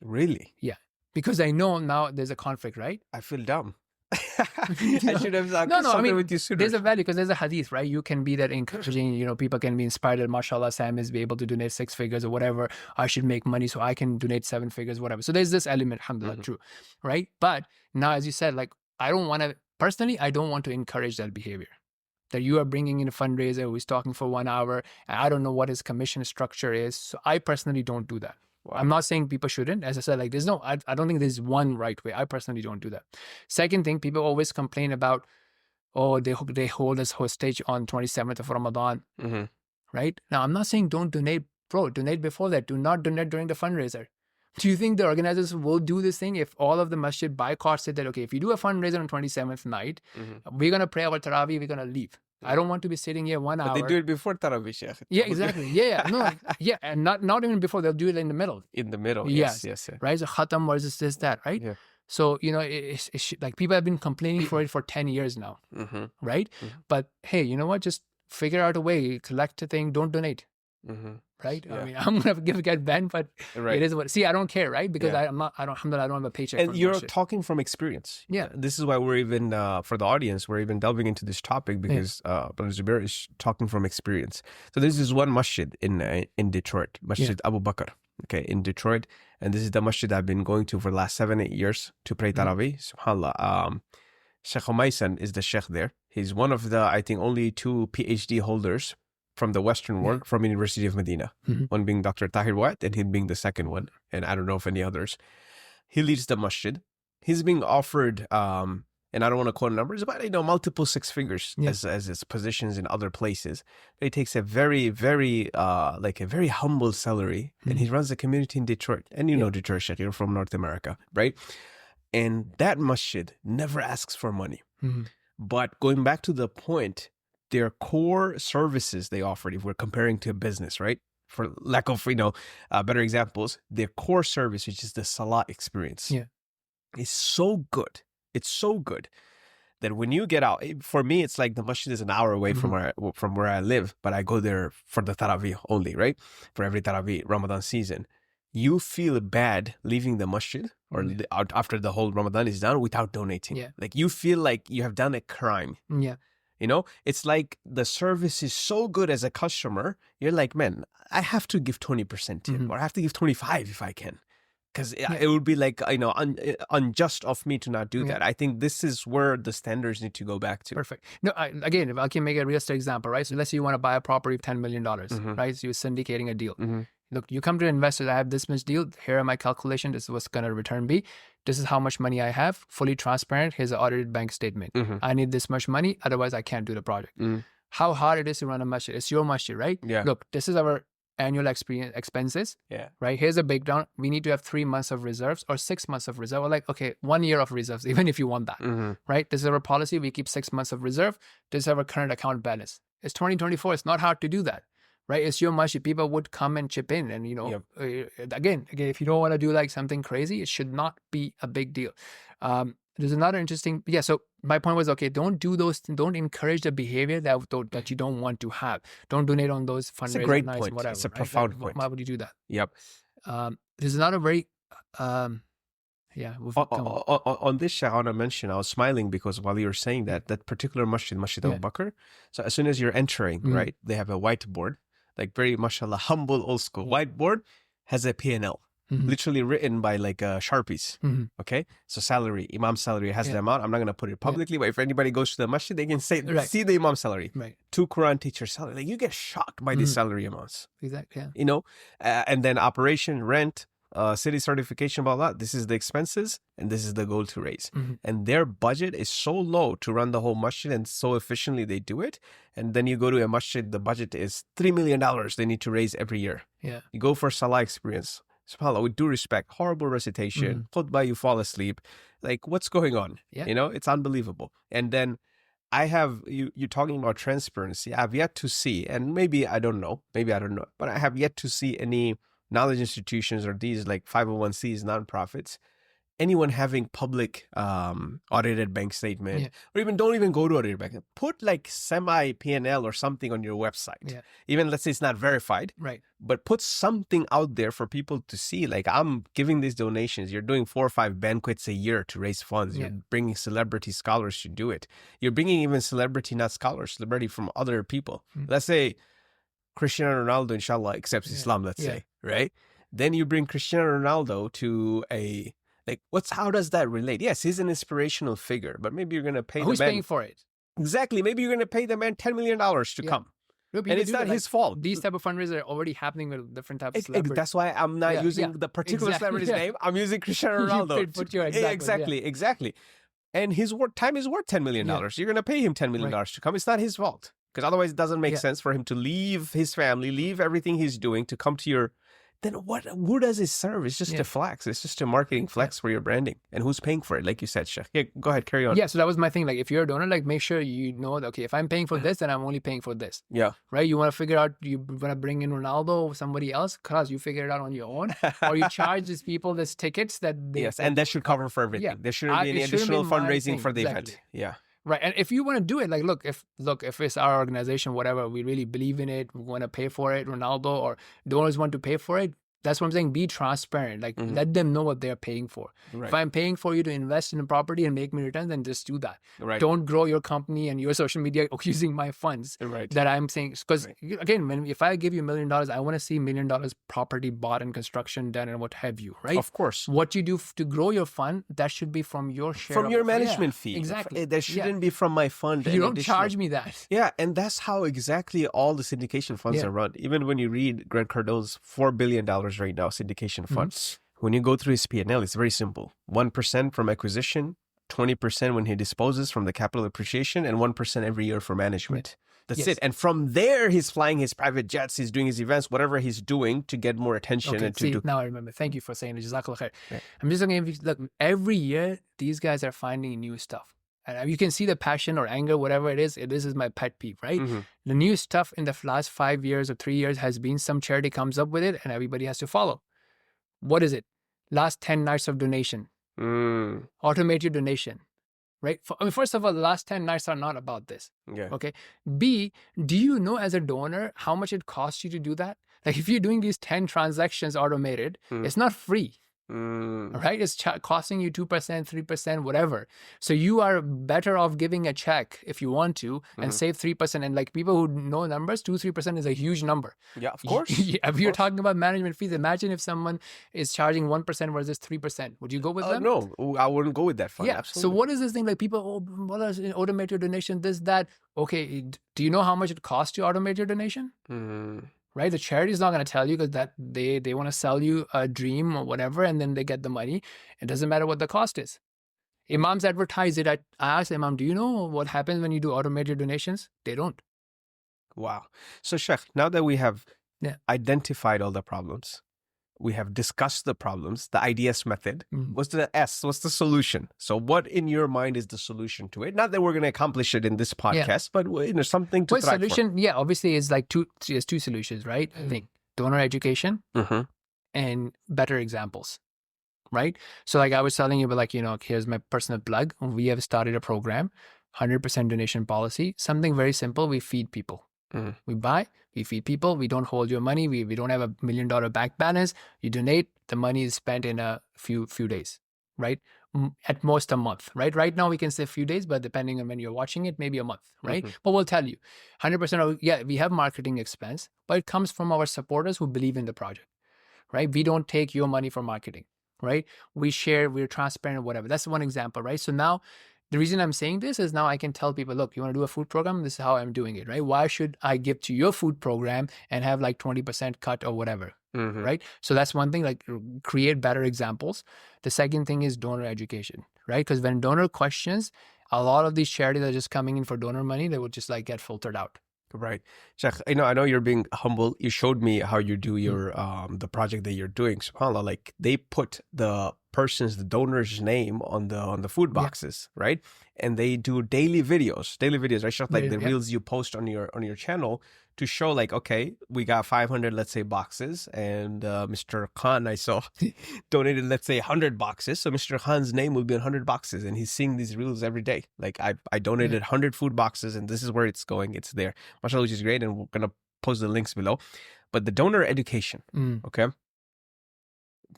Really? Yeah. Because I know now there's a conflict, right? I feel dumb. I should have consulted with you sooner. There's a value, because there's a hadith, right? You can be that encouraging, people can be inspired that, mashallah, Sam is be able to donate 6 figures or whatever. I should make money so I can donate 7 figures, whatever. So there's this element, alhamdulillah, true, right? But now, as you said, like, I don't want to encourage that behavior. That you are bringing in a fundraiser who is talking for 1 hour, and I don't know what his commission structure is. So I personally don't do that. Wow. I'm not saying people shouldn't. As I said, like there's no, I don't think there's one right way. I personally don't do that. Second thing, people always complain about, oh, they hold us hostage on 27th of Ramadan, right? Now, I'm not saying don't donate, bro. Donate before that. Do not donate during the fundraiser. Do you think the organizers will do this thing if all of the masjid boycott said that, okay, if you do a fundraiser on 27th night, we're going to pray our Taraweeh, we're going to leave. I don't want to be sitting here 1 hour. But they do it before Taraweeh, Sheikh. Yeah, exactly. Yeah, no, yeah, and not even before. They'll do it in the middle. In the middle, Yes. yes. Right? So khatam versus this, that, right? Yeah. So, you know, it's like people have been complaining for it for 10 years now, right? But hey, you know what? Just figure out a way, collect the thing, don't donate, right? Yeah. I mean, I'm going to get banned, but Right. it is what, see, I don't care, right? Because Yeah. I don't have a paycheck. And for you're bullshit. talking from experience. Yeah. This is why we're even, for the audience, we're even delving into this topic because Brother Zubair is talking from experience. So this is one masjid in Detroit, Masjid Abu Bakr, okay, in Detroit. And this is the masjid I've been going to for the last 7-8 years to pray Taraweeh. SubhanAllah. Sheikh Humaisan is the sheikh there. He's one of the, I think, only 2 PhD holders from the Western world from University of Medina. One being Dr. Tahir Wahid and him being the second one. And I don't know if any others. He leads the masjid. He's being offered, and I don't want to quote numbers, but multiple 6 figures as his positions in other places. But he takes a very, very, like a very humble salary, and he runs a community in Detroit. And you know Detroit, Sheikh, you're from North America, right? And that masjid never asks for money. But going back to the point, their core services they offered, if we're comparing to a business, right? For lack of, better examples, their core service, which is the Salah experience, is so good. It's so good that when you get out, for me, it's like the masjid is an hour away from where I live, but I go there for the Taraweeh only, right? For every Taraweeh, Ramadan season. You feel bad leaving the masjid or after the whole Ramadan is done without donating. Yeah. Like you feel like you have done a crime. Yeah. It's like the service is so good as a customer. You're like, man, I have to give 20% tip or I have to give 25 if I can. Because it would be like, unjust of me to not do that. I think this is where the standards need to go back to. Perfect. No, again, if I can make a realistic example, right? So let's say you want to buy a property of $10 million, right? So you're syndicating a deal. Look, you come to investors, I have this much deal. Here are my calculations. This is what's going to return be. This is how much money I have, fully transparent. Here's an audited bank statement. I need this much money. Otherwise, I can't do the project. How hard it is to run a masjid. It's your masjid, right? Yeah. Look, this is our annual expenses. Yeah. Right. Here's a breakdown. We need to have 3 months of reserves or 6 months of reserve. Or like, okay, 1 year of reserves, even if you want that. Right. This is our policy. We keep 6 months of reserve. This is our current account balance. It's 2024. It's not hard to do that. Right. It's your masjid. People would come and chip in. And, again, if you don't want to do like something crazy, it should not be a big deal. There's another interesting, so my point was, okay, don't do those, don't encourage the behavior that you don't want to have. Don't donate on those fundraisers. It's a great nights, point. Whatever, it's a right? profound point. Why would you do that? Yep. There's another very, on this, Sheikh, I want to mention, I was smiling because while you were saying that particular masjid Abu Bakr, so as soon as you're entering, right, they have a whiteboard, like very, mashallah, humble, old school whiteboard, has a P&L. Literally written by like Sharpies. Okay. So salary, Imam salary has the amount. I'm not going to put it publicly, but if anybody goes to the masjid, they can see the Imam salary. Right. 2 Quran teacher salary. Like you get shocked by these salary amounts. Exactly. Yeah. And then operation, rent, city certification, blah, blah. This is the expenses and this is the goal to raise. And their budget is so low to run the whole masjid and so efficiently they do it. And then you go to a masjid, the budget is $3 million they need to raise every year. Yeah. You go for Salah experience. SubhanAllah, with due respect, horrible recitation, khutbah, you fall asleep. Like, what's going on? Yeah. It's unbelievable. And then I have, you're talking about transparency. I've yet to see, and maybe I don't know, but I have yet to see any knowledge institutions or these like 501cs, nonprofits, anyone having public audited bank statement, or even don't even go to audited bank. Put like semi P&L or something on your website. Yeah. Even let's say it's not verified, Right. but put something out there for people to see. Like I'm giving these donations. You're doing 4 or 5 banquets a year to raise funds. You're bringing celebrity scholars to do it. You're bringing even celebrity, not scholars, celebrity from other people. Let's say Cristiano Ronaldo, inshallah, accepts Islam, let's say, right? Then you bring Cristiano Ronaldo to a, like, how does that relate? Yes, he's an inspirational figure, but maybe you're going to pay Who's the man. paying for it? Exactly. Maybe you're going to pay the man $10 million to come. Look, And people it's do not that, his fault. These type of fundraisers are already happening with different types of celebrities. That's why I'm not using the particular exactly, celebrity's name. I'm using Cristiano Ronaldo. You put your Exactly. And his time is worth $10 million. You're going to pay him $10 million to come. It's not his fault. Because otherwise it doesn't make sense for him to leave his family, leave everything he's doing to come to your... Then who does it serve? It's just a flex. It's just a marketing flex for your branding. And who's paying for it? Like you said, Sheikh. Yeah, go ahead, carry on. Yeah, so that was my thing. Like, if you're a donor, like, make sure you know that, okay, if I'm paying for this, then I'm only paying for this. Yeah. Right? You want to figure out, you want to bring in Ronaldo or somebody else, because you figure it out on your own. Or you charge these people this tickets that they... Yes, and that should cover for everything. Yeah. There shouldn't be any additional fundraising for the Exactly. event. Yeah. Right. And if you want to do it, like, look, if it's our organization, whatever, we really believe in it, we want to pay for it, Ronaldo or donors want to pay for it, that's what I'm saying. Be transparent. Like, let them know what they're paying for. Right. If I'm paying for you to invest in a property and make me returns, then just do that. Right. Don't grow your company and your social media using my funds. Right. That I'm saying. Because again, if I give you $1 million, I want to see $1 million property bought and construction done and what have you, right? Of course. What you do to grow your fund, that should be from your share. From your management fee. Exactly. That shouldn't be from my fund. You don't charge me that. Yeah, and that's how exactly all the syndication funds are run. Even when you read Grant Cardone's $4 billion right now, syndication funds, when you go through his P&L, it's very simple. 1% from acquisition, 20% when he disposes from the capital appreciation, and 1% every year for management. That's it. And from there, he's flying his private jets, he's doing his events, whatever he's doing to get more attention. Okay, and to do... Now I remember. Thank you for saying it. Jazakallah khair. I'm just looking, look, every year, these guys are finding new stuff. And you can see the passion or anger, whatever it is. This is my pet peeve, right? The new stuff in the last 5 years or 3 years has been some charity comes up with it and everybody has to follow. What is it? Last 10 nights of donation. Automate your donation, right? First of all, the last 10 nights are not about this. Okay. B, do you know as a donor how much it costs you to do that? Like, if you're doing these 10 transactions automated, it's not free. Right? It's costing you 2%, 3%, whatever. So you are better off giving a check if you want to and save 3%. And like, people who know numbers, 2-3% is a huge number. Yeah, of course. If you're talking about management fees, imagine if someone is charging 1% versus 3%. Would you go with them? No, I wouldn't go with that fund. Yeah. Absolutely. So what is this thing? Like, people, what is automate your donation, this, that. Okay, do you know how much it costs to automate your donation? Right? The charity is not going to tell you, because that they want to sell you a dream or whatever, and then they get the money. It doesn't matter what the cost is. Imams advertise it. I asked Imam, do you know what happens when you do automated donations? They don't. Wow. So Sheikh, now that we have identified all the problems, we have discussed the problems, the IDS method, what's the solution? So what in your mind is the solution to it? Not that we're going to accomplish it in this podcast, but something to try solution, for. Obviously it's like two solutions, right? I think donor education and better examples, right? So like I was telling you, but like, here's my personal plug. We have started a program, 100% donation policy, something very simple. We feed people. We buy, we feed people. We don't hold your money. We don't have $1 million bank balance. You donate, the money is spent in a few days, right? At most a month, right? Right now we can say a few days, but depending on when you're watching it, maybe a month, right? But we'll tell you, 100% we have marketing expense, but it comes from our supporters who believe in the project, right? We don't take your money for marketing, right? We share, we're transparent, whatever. That's one example, right? So now, the reason I'm saying this is now I can tell people, look, you want to do a food program? This is how I'm doing it, right? Why should I give to your food program and have like 20% cut or whatever, right? So that's one thing, like create better examples. The second thing is donor education, right? Because when donor questions, a lot of these charities are just coming in for donor money. They will just like get filtered out. Right. Sheikh, I know you're being humble. You showed me how you do your the project that you're doing. SubhanAllah, like they put the donor's name on the food boxes, right? And they do daily videos, right? Sheikh, like the reels you post on your channel to show like, okay, we got 500, let's say, boxes, and Mr. Khan, I saw, donated, let's say, 100 boxes. So Mr. Khan's name will be on 100 boxes, and he's seeing these reels every day. Like, I donated 100 food boxes, and this is where it's going. It's there. MashaAllah, which is great, and we're going to post the links below. But the donor education, okay?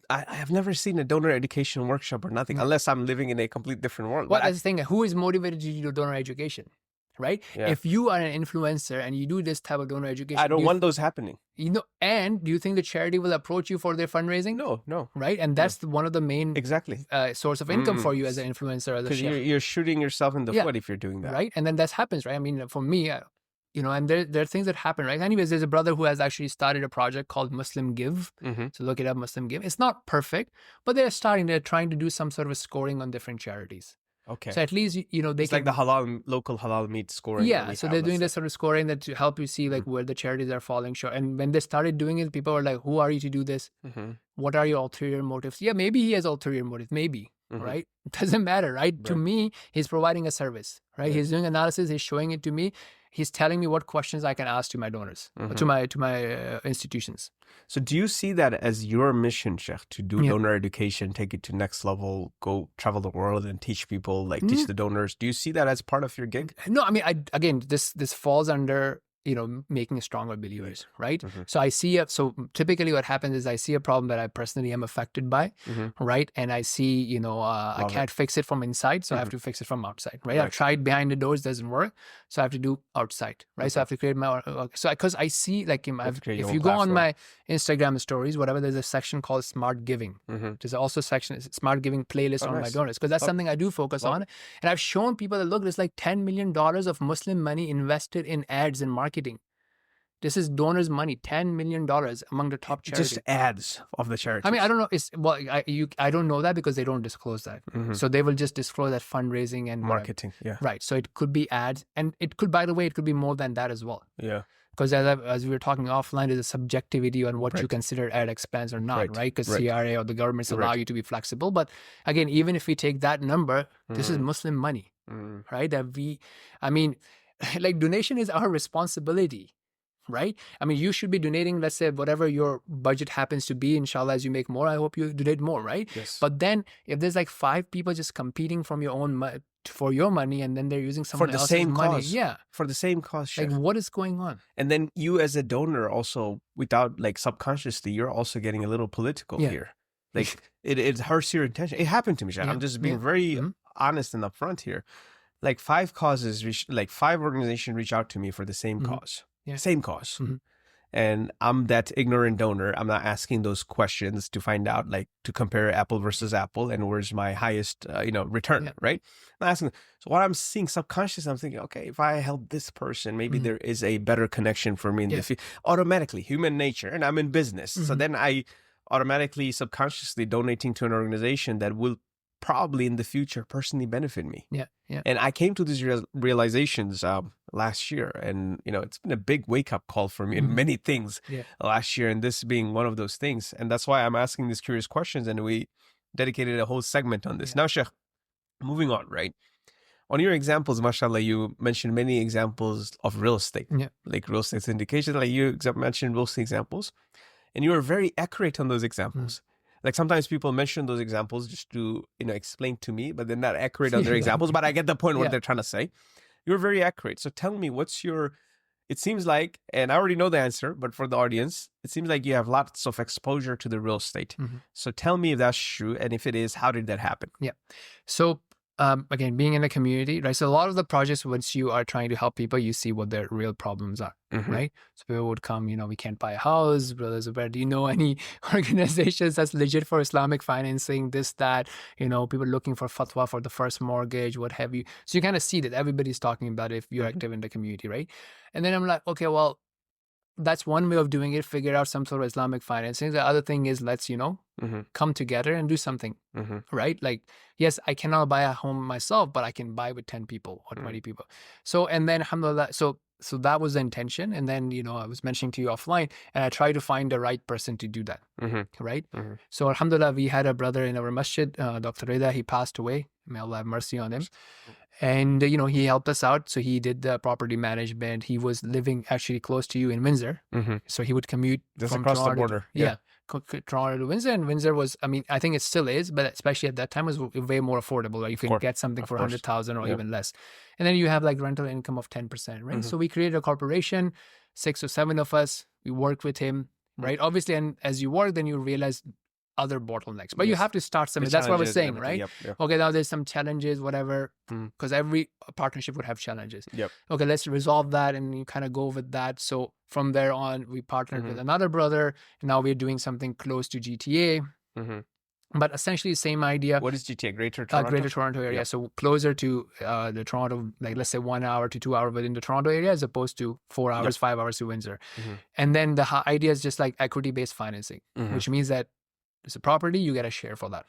I have never seen a donor education workshop or nothing, unless I'm living in a complete different world. Well, that's the thing. Who is motivated to do donor education? Right? Yeah. If you are an influencer and you do this type of donor education, I don't want those happening. And do you think the charity will approach you for their fundraising? No. Right? And that's one of the main source of income for you as an influencer, as a chef. Because you're shooting yourself in the foot if you're doing that. Right? And then that happens, right? I mean, for me, and there are things that happen, right? Anyways, there's a brother who has actually started a project called Muslim Give. So look it up, Muslim Give. It's not perfect, but they're trying to do some sort of a scoring on different charities. Okay. So at least, they it's can, like the local halal meat scoring. yeah. So they're doing this sort of scoring that to help you see like where the charities are falling short. And when they started doing it, people were like, who are you to do this? What are your ulterior motives? Yeah, maybe he has ulterior motives, maybe, right? Doesn't matter, right? To me, he's providing a service, right? He's doing analysis, he's showing it to me. He's telling me what questions I can ask to my donors, to my institutions. So do you see that as your mission, Sheikh, to do donor education, take it to next level, go travel the world and teach people, like teach the donors? Do you see that as part of your gig? No, I mean, this falls under, making stronger believers, right? So I see so typically what happens is I see a problem that I personally am affected by, right? And I see, I can't fix it from inside, so I have to fix it from outside, right? I've tried behind the doors, doesn't work, so I have to do outside, right? So I have to create my because I see, like, if you go on my Instagram stories, whatever, there's a section called Smart Giving. There's also a section, Smart Giving playlist on my donors, because that's something I do focus on. And I've shown people that, look, there's like $10 million of Muslim money invested in ads and marketing. This is donors' money, $10 million among the top charities. Just ads of the charities. I mean, I don't know. I don't know that because they don't disclose that. So they will just disclose that fundraising and marketing. Whatever. Right. So it could be ads, and it could, by the way, it could be more than that as well. Yeah. Because as we were talking offline, there's a subjectivity on what you consider ad expense or not, right? Because CRA or the governments allow you to be flexible. But again, even if we take that number, this is Muslim money, right? Like, donation is our responsibility, right? I mean, you should be donating, let's say, whatever your budget happens to be. Inshallah, as you make more, I hope you donate more, right? Yes. But then if there's like 5 people just competing from your own for your money, and then they're using someone else's money. For the same cause, Sheikh. Like, what is going on? And then you as a donor also, without, like, subconsciously, you're also getting a little political here. Like, it hurts your intention. It happened to me, Sheikh. I'm just being very honest and upfront here. Like, 5 organizations reach out to me for the same cause. Same cause. And I'm that ignorant donor. I'm not asking those questions to find out, like, to compare apple versus apple and where's my highest, return, right? I'm asking. So what I'm seeing subconsciously, I'm thinking, okay, if I help this person, maybe there is a better connection for me in the future. Automatically, human nature, and I'm in business. So then I automatically, subconsciously donating to an organization that will probably in the future personally benefit me. And I came to these realizations last year, and it's been a big wake-up call for me in many things last year, and this being one of those things. And that's why I'm asking these curious questions, and we dedicated a whole segment on this. Now, Sheikh, moving on, right? On your examples, mashallah, you mentioned many examples of real estate, like real estate syndication, like you mentioned real estate examples, and you were very accurate on those examples. Like, sometimes people mention those examples just to, explain to me, but they're not accurate on their examples. But I get the point what they're trying to say. You're very accurate. So tell me, it seems like, and I already know the answer, but for the audience, it seems like you have lots of exposure to the real estate. So tell me if that's true. And if it is, how did that happen? So again, being in a community, right? So a lot of the projects, once you are trying to help people, you see what their real problems are, right? So people would come, we can't buy a house. Brother Zubair, do you know any organizations that's legit for Islamic financing, this, that, people looking for fatwa for the first mortgage, what have you. So you kind of see that everybody's talking about it if you're active in the community, right? And then I'm like, okay, well, that's one way of doing it, figure out some sort of Islamic financing. The other thing is, let's, come together and do something, right? Like, yes, I cannot buy a home myself, but I can buy with 10 people or 20 people. So, and then, alhamdulillah, so that was the intention. And then, I was mentioning to you offline, and I tried to find the right person to do that, right? So, alhamdulillah, we had a brother in our masjid, Dr. Reda, he passed away. May Allah have mercy on him. And, he helped us out. So he did the property management. He was living actually close to you in Windsor. So he would commute from across Toronto the border. Toronto to Windsor. And Windsor was, I think it still is, but especially at that time, was way more affordable. Right? You can get something for 100,000 or even less. And then you have like rental income of 10%, right? So we created a corporation, 6 or 7 of us. We worked with him, right? Obviously, and as you work, then you realize other bottlenecks, but you have to start somewhere. That's what I was saying, right? Okay, now there's some challenges, whatever, because every partnership would have challenges. Okay, let's resolve that, and you kind of go with that. So from there on, we partnered with another brother, and now we're doing something close to GTA. But essentially same idea. What is GTA? Greater Toronto? Greater Toronto area. Yep. So closer to the Toronto, like let's say 1 hour to 2 hours within the Toronto area, as opposed to 4 hours, 5 hours to Windsor. And then the idea is just like equity-based financing, which means that it's a property, you get a share for that.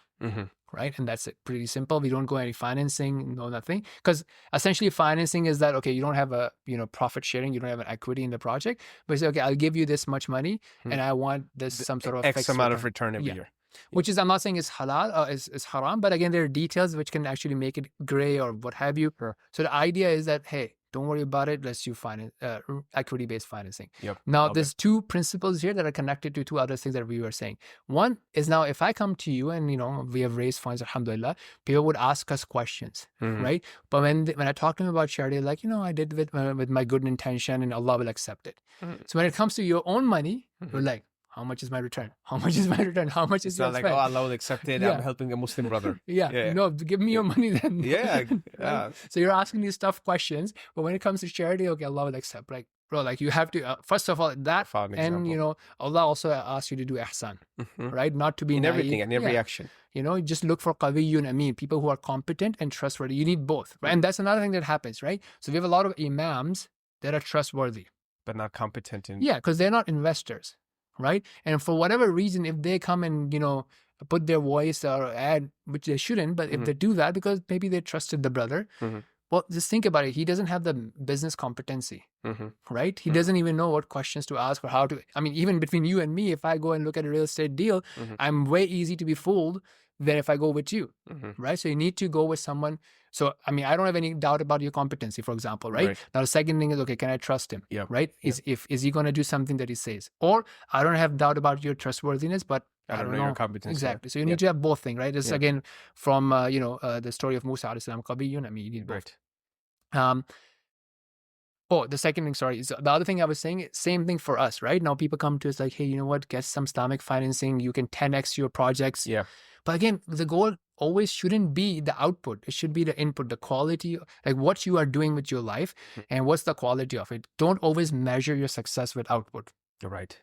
Right. And that's it. Pretty simple. We don't go any financing, no nothing. Because essentially financing is that, okay, you don't have a, profit sharing, you don't have an equity in the project, but you say, okay, I'll give you this much money and I want this some sort of X fixed amount return. of return every year. Which is, I'm not saying is halal, is haram, but again, there are details which can actually make it gray or what have you. So the idea is that, hey, don't worry about it. Let's do equity-based financing. Now, there's two principles here that are connected to two other things that we were saying. One is now, if I come to you and, we have raised funds, alhamdulillah, people would ask us questions, right? But when I talk to them about charity, like, I did with my good intention and Allah will accept it. So when it comes to your own money, you're like, how much is my return? How much is my return? How much is your spend? It's not like, Allah will accept it. I'm helping a Muslim brother. No, give me your money then. Yeah. So you're asking these tough questions, but when it comes to charity, okay, Allah will accept. Like, bro, like you have to, first of all, that, and, Allah also asks you to do ihsan, right? Not to be in naive. everything and every action. Just look for qawiyyun amin, people who are competent and trustworthy. You need both, right? And that's another thing that happens, right? So we have a lot of imams that are trustworthy. But not competent in... Yeah, because they're not investors. Right. And for whatever reason, if they come and, put their voice or add, which they shouldn't, but if they do that because maybe they trusted the brother, well, just think about it. He doesn't have the business competency, right? He doesn't even know what questions to ask or how to. I mean, even between you and me, if I go and look at a real estate deal, I'm way easy to be fooled than if I go with you, right? So you need to go with someone. So, I mean, I don't have any doubt about your competency, for example, right? Now, the second thing is, okay, can I trust him, right? Is he going to do something that he says? Or I don't have doubt about your trustworthiness, but I don't know your competence. Exactly. So you need to have both things, right? This again from, the story of Musa alayhi salam, qawiyyun amin, you need both. The second thing, sorry, is the other thing I was saying, same thing for us, right? Now people come to us like, hey, you know what, get some Islamic financing, you can 10x your projects. But again, the goal always shouldn't be the output. It should be the input, the quality, like what you are doing with your life and what's the quality of it. Don't always measure your success with output. Right.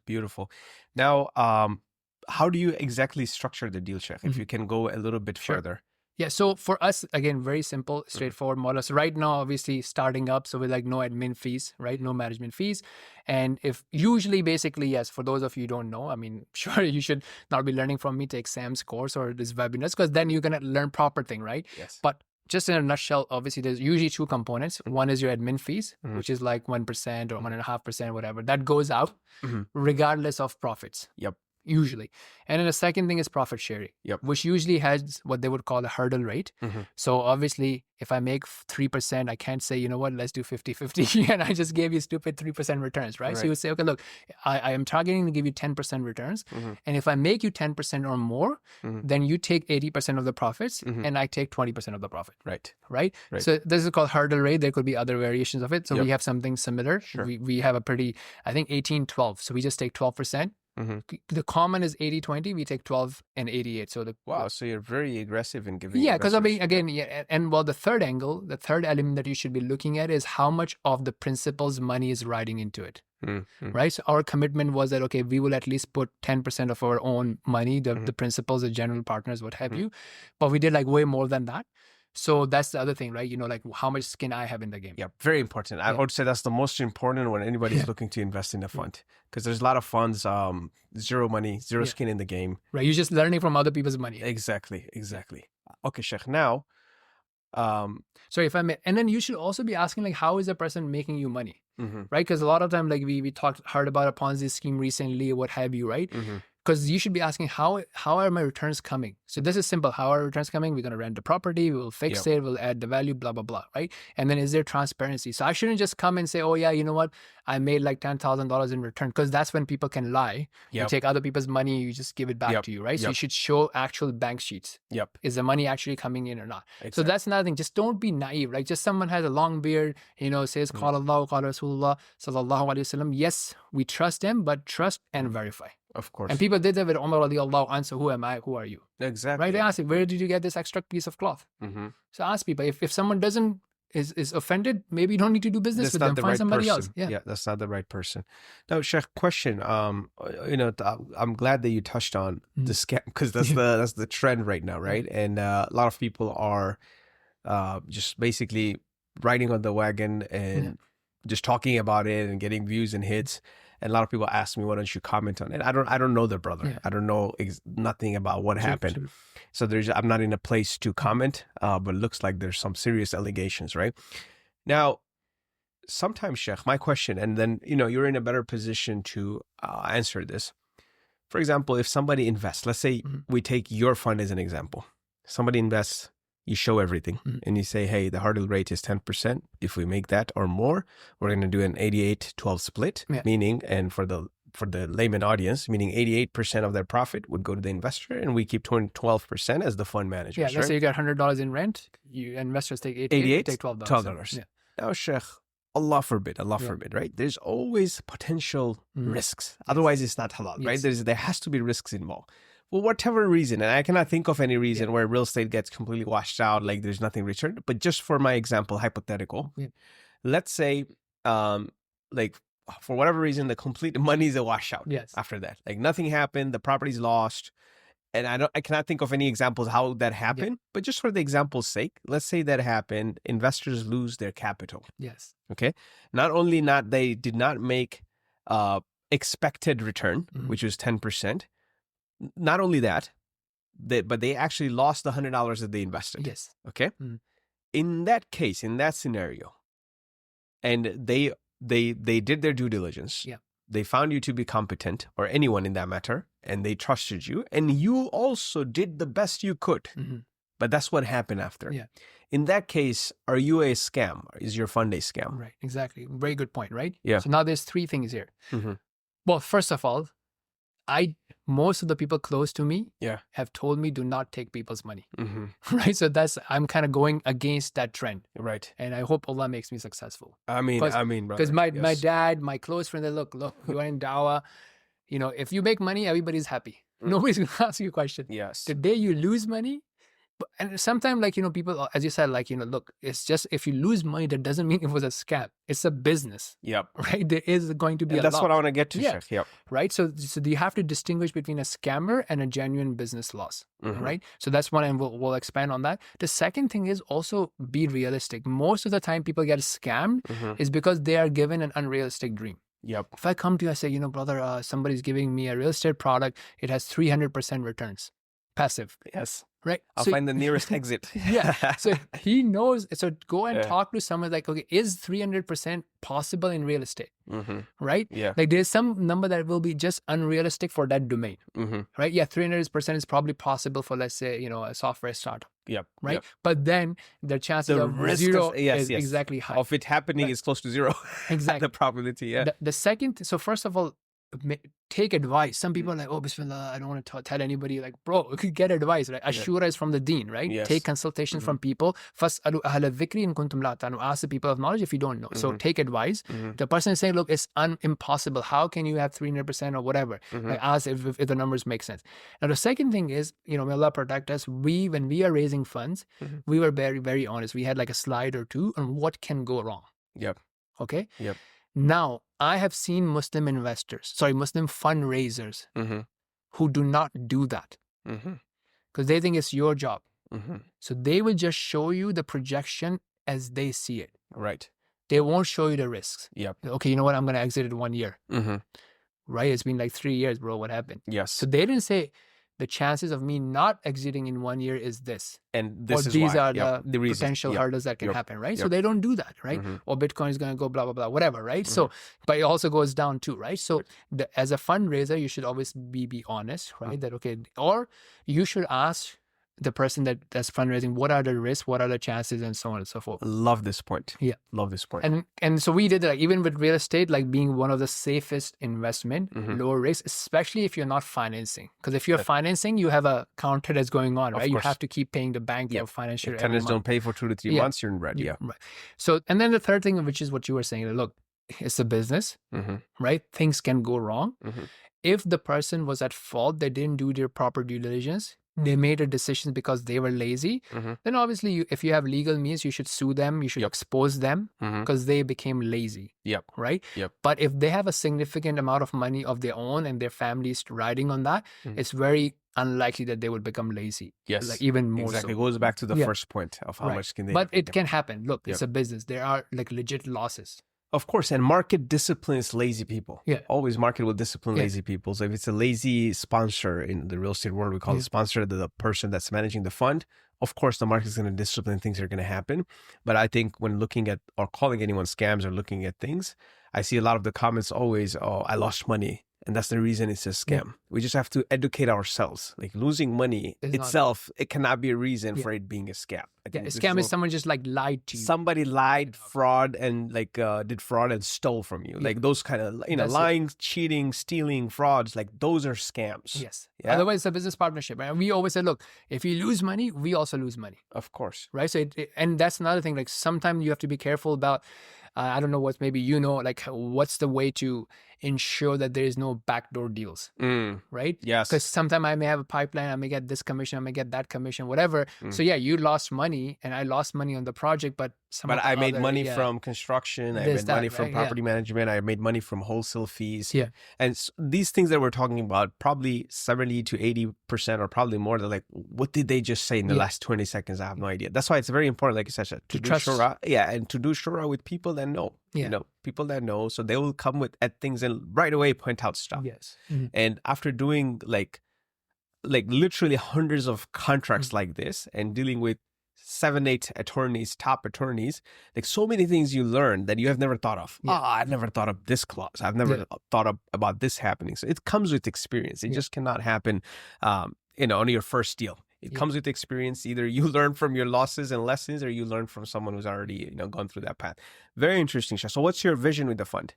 Beautiful. Now, how do you exactly structure the deal, Sheikh? If you can go a little bit further. Yeah, so for us, again, very simple, straightforward model. So right now, obviously starting up, so we're like no admin fees, right? No management fees. And if usually, basically, yes, for those of you who don't know, I mean, sure, you should not be learning from me, take Sam's course or this webinars, because then you're going to learn proper thing, right? Yes. But just in a nutshell, obviously, there's usually two components. One is your admin fees, which is like 1% or 1.5%, whatever. That goes out regardless of profits. Usually. And then the second thing is profit sharing, which usually has what they would call a hurdle rate. So obviously, if I make 3%, I can't say, you know what, let's do 50-50 and I just gave you stupid 3% returns, right? So you would say, okay, look, I am targeting to give you 10% returns. And if I make you 10% or more, then you take 80% of the profits and I take 20% of the profit. Right? So this is called hurdle rate. There could be other variations of it. So we have something similar. We have a pretty, I think 18-12. So we just take 12%. The common is 80-20. We take 12 and 88. So so you're very aggressive in giving. Because I mean, again, and the third angle, the third element that you should be looking at is how much of the principal's money is riding into it. Right. So our commitment was that, okay, we will at least put 10% of our own money, the principals, the general partners, what have you. But we did like way more than that. So that's the other thing, right? Like how much skin I have in the game. Very important. I would say that's the most important when anybody's looking to invest in a fund, because there's a lot of funds, zero money, zero skin in the game. Right. You're just learning from other people's money. Exactly. Okay, Sheikh. Now, sorry if I may. And then you should also be asking, like, how is a person making you money? Right? Because a lot of time, like we heard about a Ponzi scheme recently, what have you, right? Because you should be asking, how are my returns coming? So this is simple. How are returns coming? We're going to rent the property, we will fix it, we'll add the value, blah, blah, blah, right? And then is there transparency? So I shouldn't just come and say, oh yeah, you know what? I made like $10,000 in return, because that's when people can lie. You take other people's money, you just give it back to you, right? So you should show actual bank sheets. Is the money actually coming in or not? So that's another thing. Just don't be naive. Like just someone has a long beard, says, Qala Allah, Qala Rasulullah, sallallahu alayhi wasallam. Yes, we trust them, but trust and verify. Of course. And people did that with Umar radiallahu anhu. So who am I? Who are you? Exactly. Right? They ask you, where did you get this extra piece of cloth? So ask people, if someone doesn't is offended, maybe you don't need to do business That's with not them. the Find right somebody person. else. Yeah. That's not the right person. Now, Sheikh, question. I'm glad that you touched on the scam, because that's the trend right now, right? And a lot of people are just basically riding on the wagon and just talking about it and getting views and hits. And a lot of people ask me, why don't you comment on it? I don't know the brother. Yeah. I don't know nothing about what happened. True. So I'm not in a place to comment, but it looks like there's some serious allegations, right? Now, sometimes, Sheikh, my question, and then, you're in a better position to answer this. For example, if somebody invests, let's say we take your fund as an example. Somebody invests, you show everything, and you say, hey, the hurdle rate is 10%. If we make that or more, we're going to do an 88-12 split, meaning, and for the layman audience, meaning 88% of their profit would go to the investor, and we keep 12% as the fund manager. Yeah, let's say you got $100 in rent, investors take 88, take $12. $12. Yeah. Now, Sheikh, Allah forbid, right? There's always potential risks. Otherwise, it's not halal, right? There has to be risks involved. For whatever reason, and I cannot think of any reason where real estate gets completely washed out, like there's nothing returned. But just for my example, hypothetical, let's say, like, for whatever reason, the complete money is a washout after that. Like nothing happened, the property's lost. And I cannot think of any examples how that happened, but just for the example's sake, let's say that happened, investors lose their capital. Yes. Okay. They did not make expected return, which was 10%. Not only that, but they actually lost the $100 that they invested. Yes. Okay. In that case, in that scenario, and they did their due diligence. Yeah. They found you to be competent, or anyone in that matter, and they trusted you, and you also did the best you could. But that's what happened after. Yeah. In that case, are you a scam? Is your fund a scam? Right. Exactly. Very good point, right? Yeah. So now there's three things here. Well, first of all, most of the people close to me have told me do not take people's money. Right. So I'm kind of going against that trend. Right. And I hope Allah makes me successful. I mean, because my dad, my close friend, they look, you are in dawah. If you make money, everybody's happy. Nobody's going to ask you a question. Yes. The day you lose money, and sometimes, people, as you said, look, it's just, if you lose money, that doesn't mean it was a scam. It's a business. Yep. Right? There is going to be a that's loss. what I want to get to, Sheikh. Yep. Right? So you have to distinguish between a scammer and a genuine business loss. Right? So that's one, and we'll expand on that. The second thing is also be realistic. Most of the time people get scammed is because they are given an unrealistic dream. Yep. If I come to you, I say, brother, somebody's giving me a real estate product. It has 300% returns. Passive. Yes. Right. I'll find the nearest exit. So he knows. So go and talk to someone like, okay, is 300% possible in real estate? Right. Yeah. Like there's some number that will be just unrealistic for that domain. Right. Yeah. 300% is probably possible for, let's say, a software startup. Yep. Right. Yep. But then the chances of zero is exactly high. Of it happening is close to zero. Exactly. The probability. Yeah. The second, so first of all, take advice. Some people are like, oh, bismillah, I don't want to tell anybody. Like, bro, you could get advice, right? Ashura is from the deen, right? Yes. Take consultation from people. Fas'alu ahla dhikri in kuntum la ta'lamun. Ask the people of knowledge if you don't know. So take advice. The person is saying, look, it's impossible. How can you have 300% or whatever? Like, ask if the numbers make sense. Now, the second thing is, may Allah protect us. When we are raising funds, we were very, very honest. We had like a slide or two on what can go wrong. Yep. Okay? Yep. Now, I have seen Muslim fundraisers who do not do that because they think it's your job. So they will just show you the projection as they see it. Right. They won't show you the risks. Yep. Okay, you know what? I'm going to exit in 1 year. Right? It's been like 3 years, bro. What happened? Yes. So they didn't say the chances of me not exiting in 1 year is this. And this is these why. are the potential hurdles that can happen, right? So they don't do that, right? Or Bitcoin is going to go blah, blah, blah, whatever, right? So, but it also goes down too, right? So as a fundraiser, you should always be honest, right? That, okay, or you should ask the person that's fundraising, what are the risks, what are the chances, and so on and so forth. Love this point. Yeah. Love this point. And so we did that, even with real estate, like being one of the safest investment, lower risk, especially if you're not financing. Because if you're financing, you have a counter that's going on, right? You have to keep paying the bank for financial. If tenants don't pay for 2 to 3 months, you're in red. Yeah. Right. So, and then the third thing, which is what you were saying, look, it's a business, right? Things can go wrong. If the person was at fault, they didn't do their proper due diligence, they made a decision because they were lazy, then obviously if you have legal means, you should sue them, you should expose them because they became lazy. Yep. Right? Yep. But if they have a significant amount of money of their own and their families riding on that, it's very unlikely that they would become lazy. Yes. Like even more exactly. so. It goes back to the first point of how much can they But have. it can happen. Look, it's a business. There are like legit losses. Of course, and market disciplines lazy people. Yeah. Always market will discipline lazy people. So if it's a lazy sponsor in the real estate world, we call it sponsor, the person that's managing the fund. Of course, the market is going to discipline, things are going to happen. But I think when looking at or calling anyone scams or looking at things, I see a lot of the comments always, oh, I lost money. And that's the reason it's a scam. Yeah. We just have to educate ourselves. Like losing money itself, it cannot be a reason for it being a scam. A scam is someone just like lied to you. Somebody lied, fraud, and like did fraud and stole from you. Like those kind of, lying, cheating, stealing, frauds, like those are scams. Yes. Yeah? Otherwise, it's a business partnership. And we always say, look, if you lose money, we also lose money. Of course. Right? So and that's another thing. Like sometimes you have to be careful about, I don't know what's like what's the way to ensure that there is no backdoor deals, right? Yes. Because sometimes I may have a pipeline, I may get this commission, I may get that commission, whatever. So yeah, you lost money and I lost money on the project, but I made money from construction, I made money from property management, I made money from wholesale fees. Yeah. And these things that we're talking about, probably 70 to 80% or probably more, they're like, what did they just say in the last 20 seconds? I have no idea. That's why it's very important, like you said, to do trust. shura. Yeah, and to do shura with people that know. People that know, so they will come at things and right away point out stuff. Yes. And after doing like literally hundreds of contracts like this and dealing with 7-8 attorneys, top attorneys, like so many things you learn that you have never thought of. I've never thought of this clause. I've never thought about this happening. So it comes with experience. It just cannot happen, on your first deal. It comes with experience. Either you learn from your losses and lessons, or you learn from someone who's already, gone through that path. Very interesting, Shah. So what's your vision with the fund?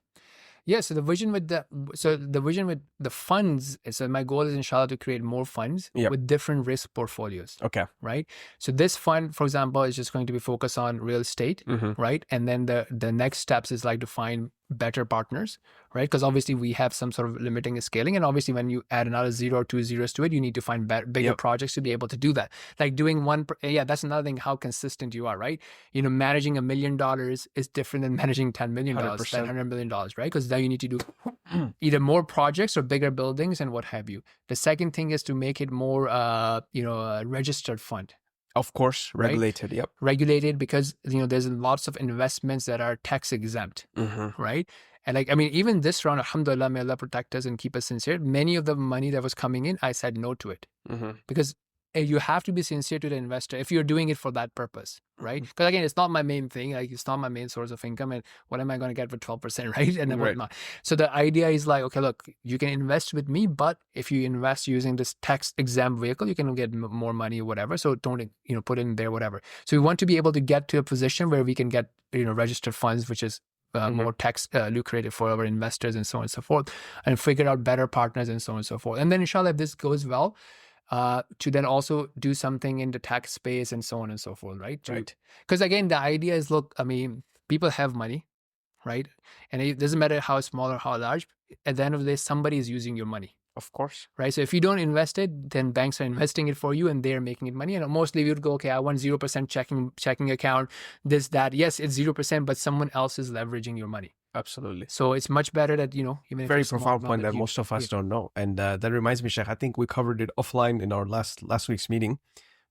Yeah, so the vision with the funds, so my goal is inshallah to create more funds with different risk portfolios. Okay. Right? So this fund, for example, is just going to be focused on real estate, right? And then the next steps is like to find better partners, right? Because obviously we have some sort of limiting scaling, and obviously when you add another 0 or 2 zeros to it, you need to find bigger projects to be able to do that. Like doing that's another thing, how consistent you are, right? Managing $1 million is different than managing $10 million, $100 million, right? Because now you need to do either more projects or bigger buildings and what have you. The second thing is to make it more, a registered fund. Of course, regulated. Right? Yep. Regulated because, there's lots of investments that are tax exempt, right? And even this round, alhamdulillah, may Allah protect us and keep us sincere. Many of the money that was coming in, I said no to it because you have to be sincere to the investor if you're doing it for that purpose, right? Because again, it's not my main thing. Like it's not my main source of income. And what am I going to get for 12%, right? And then whatnot. So the idea is like, okay, look, you can invest with me, but if you invest using this tax exempt vehicle, you can get more money or whatever. So don't, put it in there, whatever. So we want to be able to get to a position where we can get, registered funds, which is more tax lucrative for our investors and so on and so forth, and figure out better partners and so on and so forth. And then inshallah, if this goes well, to then also do something in the tax space and so on and so forth, right? Right. Because again, the idea is, look, people have money, right? And it doesn't matter how small or how large. At the end of the day, somebody is using your money. Of course. Right. So if you don't invest it, then banks are investing it for you and they're making it money. And mostly we would go, okay, I want 0% checking account, this, that. Yes, it's 0%, but someone else is leveraging your money. Absolutely. So it's much better that, even if very profound point that most of us don't know. And that reminds me, Sheikh, I think we covered it offline in our last week's meeting.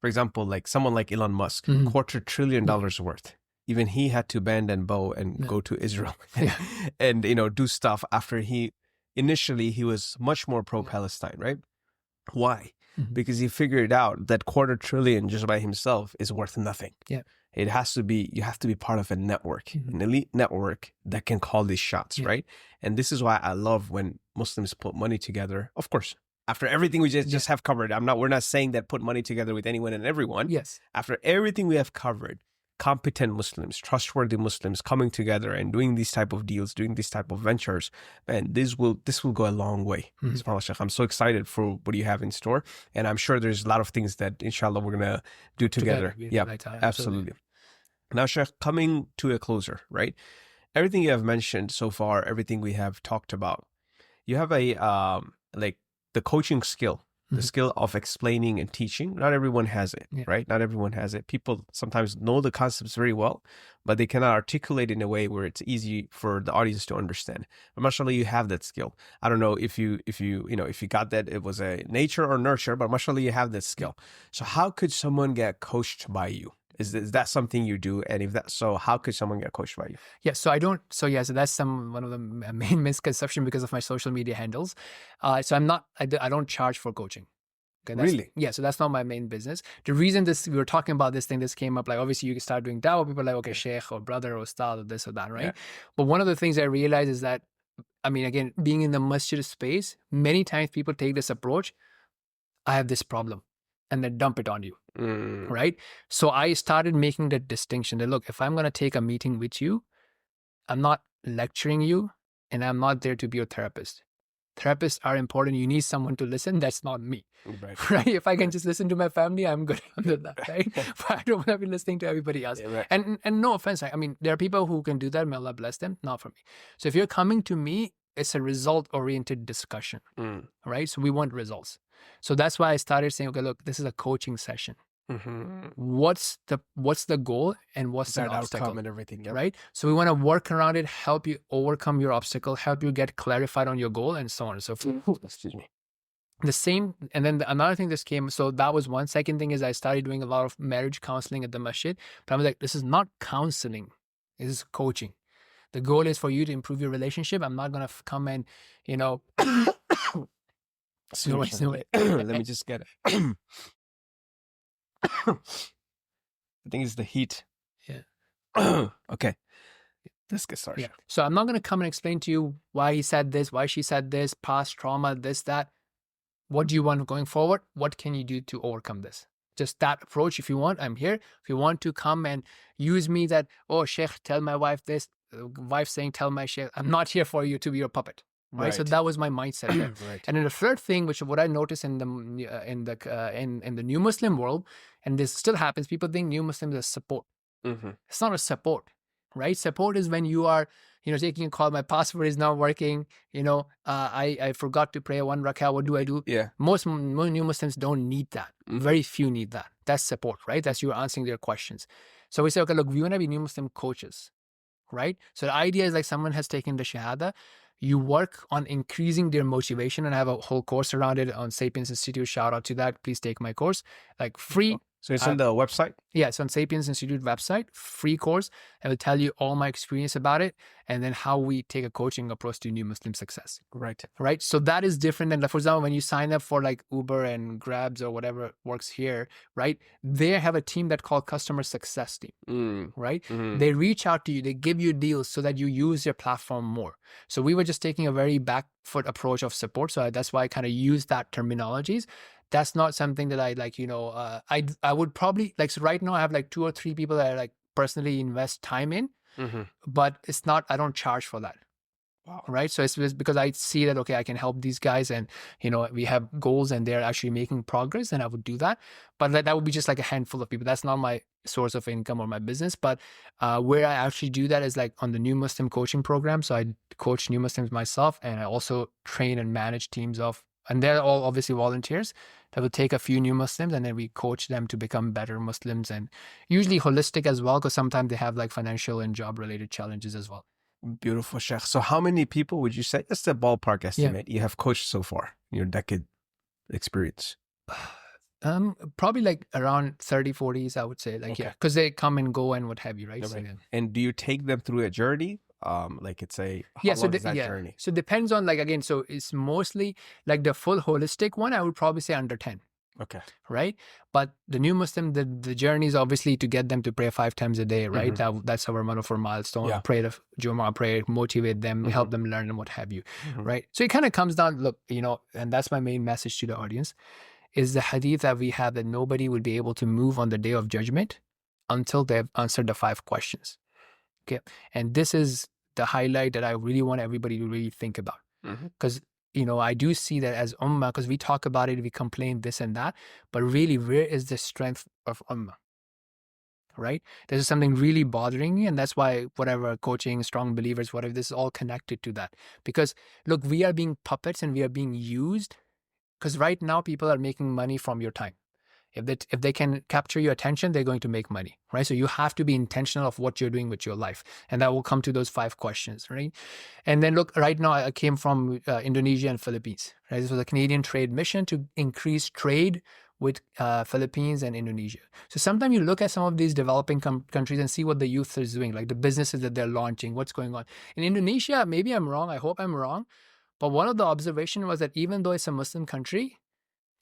For example, like someone like Elon Musk, $250 billion worth. Even he had to bend and bow and go to Israel and, do stuff after initially he was much more pro-Palestine, right? Why? Because he figured out that $250 billion just by himself is worth nothing. Yeah. You have to be part of a network, an elite network that can call these shots, right? And this is why I love when Muslims put money together. Of course, after everything we just have covered, we're not saying that put money together with anyone and everyone. Yes. After everything we have covered, competent Muslims, trustworthy Muslims coming together and doing these type of deals, doing these type of ventures, and this will go a long way. I'm so excited for what you have in store, and I'm sure there's a lot of things that inshallah we're gonna do together. Yeah, absolutely. Now, Sheikh, coming to a closer, right? Everything you have mentioned so far, everything we have talked about, you have a the coaching skill the skill of explaining and teaching. Not everyone has it, right? Not everyone has it. People sometimes know the concepts very well, but they cannot articulate in a way where it's easy for the audience to understand. But mashallah, you have that skill. I don't know if you got that, it was a nature or nurture, but mashallah, you have that skill. So how could someone get coached by you? Is that something you do? And if that's so, how could someone get coached by you? Yeah, so so that's one of the main misconceptions because of my social media handles. So I don't charge for coaching. Okay, Really? Yeah, so that's not my main business. The reason we were talking about this thing, this came up, like obviously you start doing dawah, people are like, okay, sheikh or brother or ustad or this or that, right? But one of the things I realized is that, I mean, again, being in the masjid space, many times people take this approach, I have this problem, and then dump it on you. Right? So I started making that distinction that, look, if I'm going to take a meeting with you, I'm not lecturing you and I'm not there to be your therapist. Therapists are important. You need someone to listen. That's not me. Right? If I can just listen to my family, I'm good under that, right? But I don't want to be listening to everybody else. And no offense. I mean, there are people who can do that. May Allah bless them. Not for me. So if you're coming to me, it's a result-oriented discussion, right? So we want results. So that's why I started saying, okay, look, this is a coaching session. What's the goal and what's the obstacle and everything, right? So we want to work around it, help you overcome your obstacle, help you get clarified on your goal, and so on and so forth. Excuse me. The same, and then another thing this came, so that was one. Second thing is I started doing a lot of marriage counseling at the masjid, but I was like, this is not counseling, this is coaching. The goal is for you to improve your relationship. I'm not going to come and, Let me just get it. I think it's the heat. Yeah. Okay. Let's get started. Yeah. So I'm not going to come and explain to you why he said this, why she said this, past trauma, this, that. What do you want going forward? What can you do to overcome this? Just that approach. If you want, I'm here. If you want to come and use me that, oh, Sheikh, tell my wife this, wife saying, tell my Sheikh, I'm not here for you to be your puppet. Right. So that was my mindset there. And then the third thing, which what I noticed in the new Muslim world, and this still happens, people think new Muslims is support. It's not a support, right? Support is when you are, taking a call, my password is not working, I forgot to pray one rak'ah, what do I do? Yeah. Most new Muslims don't need that. Very few need that. That's support, right? That's you answering their questions. So we say, okay, look, we want to be new Muslim coaches, right? So the idea is like someone has taken the Shahada, you work on increasing their motivation, and I have a whole course around it on Sapiens Institute. Shout out to that. Please take my course, like free. So it's on the website? Yeah, it's on Sapiens Institute website, free course. I will tell you all my experience about it and then how we take a coaching approach to new Muslim success. Right. So that is different than, for example, when you sign up for like Uber and Grabs or whatever works here, right? They have a team that called customer success team, right? They reach out to you, they give you deals so that you use your platform more. So we were just taking a very back foot approach of support. So that's why I kind of use that terminologies. That's not something that I like, I would probably like, so right now I have like 2 or 3 people that I like personally invest time in, but it's not, I don't charge for that. Wow. Right. So it's because I see that, okay, I can help these guys and, we have goals and they're actually making progress, and I would do that. But that would be just like a handful of people. That's not my source of income or my business. But where I actually do that is like on the new Muslim coaching program. So I coach new Muslims myself, and I also train and manage teams of, and they're all obviously volunteers that will take a few new Muslims and then we coach them to become better Muslims, and usually holistic as well, because sometimes they have like financial and job related challenges as well. Beautiful, Sheikh. So how many people would you say, just a ballpark estimate, you have coached so far in your decade experience? Probably like around 30, 40s, I would say. Like, yeah, because they come and go and what have you, right? So, yeah. And do you take them through a journey? Like it's a, how long is that journey? So it depends on, like, again, so it's mostly like the full holistic one, I would probably say under 10. Okay. Right. But the new Muslim, the journey is obviously to get them to pray 5 times a day, right? That's our one of our milestone. Pray the Jummah, pray, motivate them, help them learn and what have you. Right. So it kind of comes down, look, and that's my main message to the audience, is the hadith that we have that nobody will be able to move on the day of judgment until they've answered the 5 questions. Okay. And this is the highlight that I really want everybody to really think about. Because I do see that as ummah, because we talk about it, we complain this and that, but really, where is the strength of ummah? Right? There's something really bothering me, and that's why whatever coaching, strong believers, whatever, this is all connected to that. Because look, we are being puppets and we are being used Because right now people are making money from your time. If they can capture your attention, they're going to make money, right? So you have to be intentional of what you're doing with your life. And that will come to those 5 questions, right? And then look, right now I came from Indonesia and Philippines, right? This was a Canadian trade mission to increase trade with Philippines and Indonesia. So sometimes you look at some of these developing countries and see what the youth is doing, like the businesses that they're launching, what's going on. In Indonesia, maybe I'm wrong, I hope I'm wrong, but one of the observations was that even though it's a Muslim country,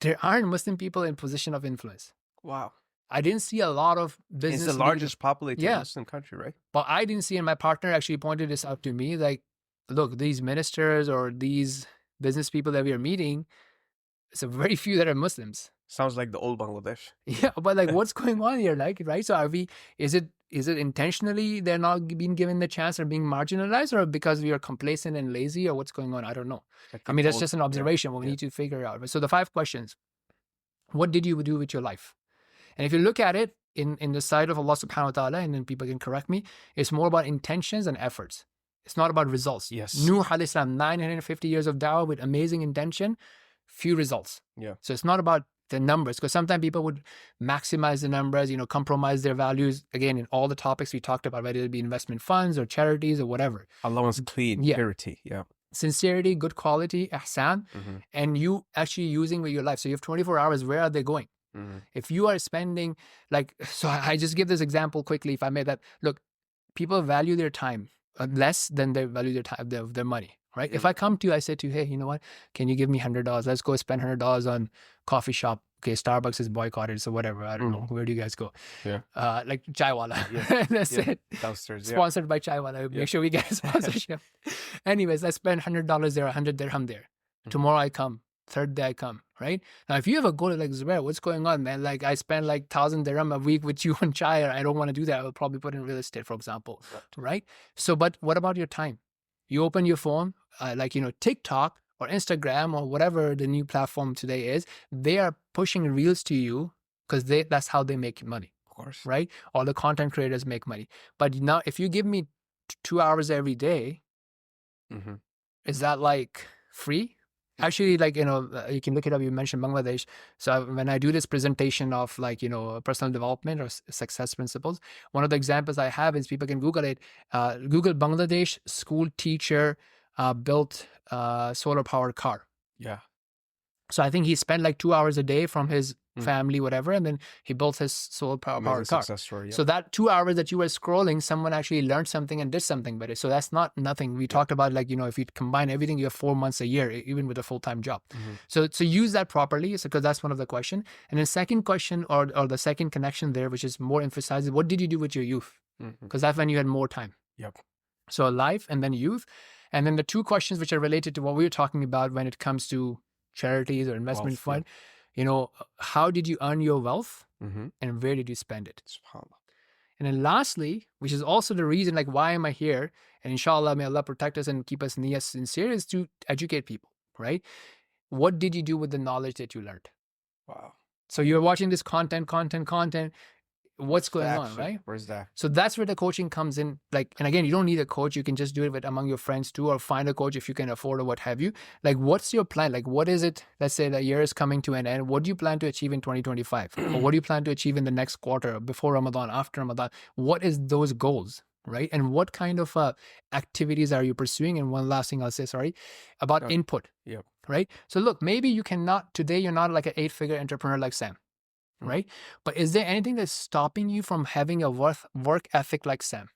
there aren't Muslim people in position of influence. Wow. I didn't see a lot of business. It's the largest populated Muslim country, right? But I didn't see, and my partner actually pointed this out to me, like, look, these ministers or these business people that we are meeting, it's a very few that are Muslims. Sounds like the old Bangladesh. Yeah, but like, what's going on here? Like, right? So is it intentionally they're not being given the chance or being marginalized, or because we are complacent and lazy, or what's going on? I don't know. I mean, that's just an observation. We need to figure out. So the 5 questions: what did you do with your life? And if you look at it in the side of Allah subhanahu wa ta'ala, and then people can correct me, it's more about intentions and efforts. It's not about results. Yes. Nuh alayhi salam, 950 years of da'wah with amazing intention, few results. Yeah. So it's not about the numbers, because sometimes people would maximize the numbers, compromise their values. Again, in all the topics we talked about, whether it be investment funds or charities or whatever. Allah wants clean, purity. Yeah. Sincerity, good quality, ihsan, and you actually using with your life. So you have 24 hours. Where are they going? If you are spending so I just give this example quickly, if I may, that look, people value their time less than they value their time, their money. Right? If I come to you, I say to you, hey, you know what? Can you give me $100? Let's go spend $100 on coffee shop. Okay, Starbucks is boycotted, so whatever. I don't know. Where do you guys go? Yeah. Like Chaiwala. Yeah. That's it. Downstairs. Sponsored by Chaiwala. Make sure we get a sponsorship. Anyways, let's spend $100 there, 100 dirham there. Tomorrow I come. Third day I come. Right? Now, if you have a goal like Zubair, what's going on, man? Like, I spend like 1,000 dirham a week with you on chai, or I don't want to do that. I will probably put in real estate, for example. Right? So, but what about your time? You open your phone, TikTok or Instagram or whatever the new platform today is, they are pushing reels to you because that's how they make money. Of course. Right? All the content creators make money. But now if you give me 2 hours every day, is that like free? Actually, you can look it up. You mentioned Bangladesh. So when I do this presentation of personal development or success principles, one of the examples I have is, people can Google it. Google Bangladesh school teacher built solar powered car. Yeah. So I think he spent like 2 hours a day from his family, whatever, and then he built his solar powered car. Success story, yeah. So that 2 hours that you were scrolling, someone actually learned something and did something with it. So that's not nothing. We talked about if you combine everything, you have 4 months a year, even with a full-time job. So use that properly, because that's one of the questions. And the second question or the second connection there, which is more emphasized, what did you do with your youth? Because that's when you had more time. Yep. So life and then youth. And then the 2 questions which are related to what we were talking about when it comes to charities or investment fund, how did you earn your wealth and where did you spend it? And then lastly, which is also the reason, why am I here? And inshallah, may Allah protect us and keep us niyas sincere, is to educate people, right? What did you do with the knowledge that you learned? Wow. So you're watching this content. What's going on, right? Where's that? So that's where the coaching comes in. And again, you don't need a coach. You can just do it among your friends too, or find a coach if you can afford or what have you. What's your plan? What is it? Let's say the year is coming to an end. What do you plan to achieve in 2025? Or what do you plan to achieve in the next quarter, before Ramadan, after Ramadan? What is those goals, right? And what kind of activities are you pursuing? And one last thing I'll say, about input, right? So look, maybe today you're not like an 8-figure entrepreneur like Sam. Right? But is there anything that's stopping you from having a work ethic like Sam?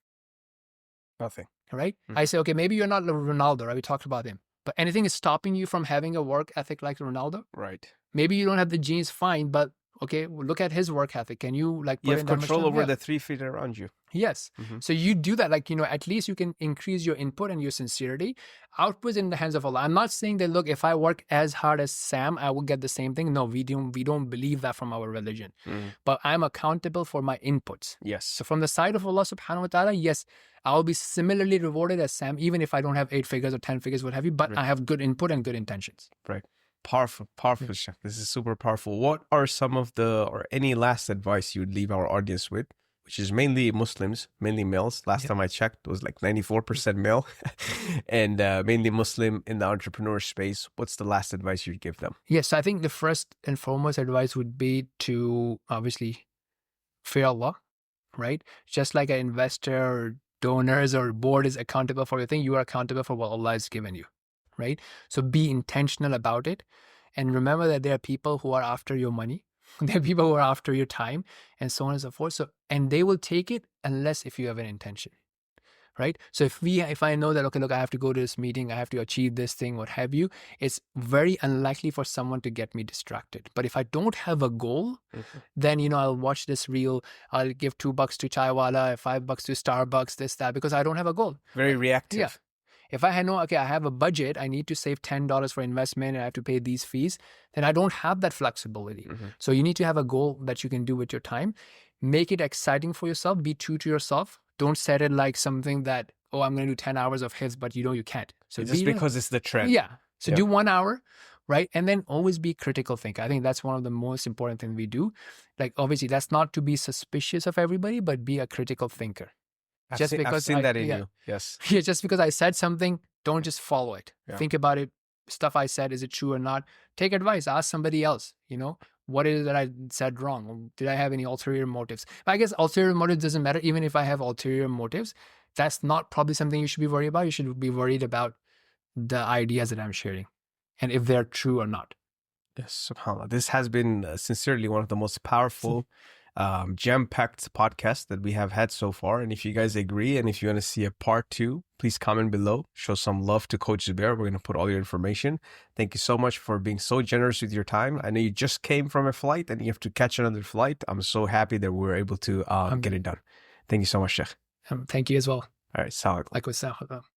Nothing. Right? I say, okay, maybe you're not Ronaldo, right? We talked about him. But anything is stopping you from having a work ethic like Ronaldo? Right. Maybe you don't have the genes, fine, but okay, look at his work ethic. Can you put you have in control over the 3 feet around you? Yes. So you do that, at least you can increase your input and your sincerity. Output in the hands of Allah. I'm not saying that, look, if I work as hard as Sam, I will get the same thing. No, we don't believe that from our religion. But I'm accountable for my inputs. Yes. So from the side of Allah subhanahu wa ta'ala, yes, I'll be similarly rewarded as Sam, even if I don't have 8 figures or 10 figures, what have you, but I have good input and good intentions. Right. Powerful, Chef. This is super powerful. What are some of or any last advice you would leave our audience with which is mainly Muslims, mainly males. Last time I checked, it was like 94% male and mainly Muslim in the entrepreneur space. What's the last advice you'd give them? Yes, I think the first and foremost advice would be to obviously fear Allah, right? Just like an investor or donors or board is accountable for your thing, you are accountable for what Allah has given you, right? So be intentional about it. And remember that there are people who are after your money. There are people who are after your time and so on and so forth. So, and they will take it unless if you have an intention, right? So if I know that, okay, look, I have to go to this meeting, I have to achieve this thing, what have you, it's very unlikely for someone to get me distracted. But if I don't have a goal, then, you know, I'll watch this reel, I'll give $2 to Chaiwala, $5 to Starbucks, this, that, because I don't have a goal. Very reactive. Yeah. If I know, okay, I have a budget, I need to save $10 for investment and I have to pay these fees, then I don't have that flexibility. So you need to have a goal that you can do with your time. Make it exciting for yourself. Be true to yourself. Don't set it like something that, oh, I'm going to do 10 hours of hifz, but you know you can't. So just because it's the trend. Yeah. So do 1 hour, right? And then always be critical thinker. I think that's one of the most important things we do. Like, obviously, that's not to be suspicious of everybody, but be a critical thinker. I've seen that in you. Yes. Yeah, just because I said something, don't just follow it. Think about it. Stuff I said, is it true or not? Take advice. Ask somebody else, you know, what is it that I said wrong? Did I have any ulterior motives? I guess ulterior motives doesn't matter. Even if I have ulterior motives, that's not probably something you should be worried about. You should be worried about the ideas that I'm sharing and if they're true or not. Yes, subhanAllah. This has been sincerely one of the most powerful, jam-packed podcasts that we have had so far. And if you guys agree, and if you want to see a part 2, please comment below. Show some love to Coach Zubair. We're going to put all your information. Thank you so much for being so generous with your time. I know you just came from a flight and you have to catch another flight. I'm so happy that we were able to get it done. Thank you so much, Sheikh. Thank you as well. All right, salam alaikum. Like with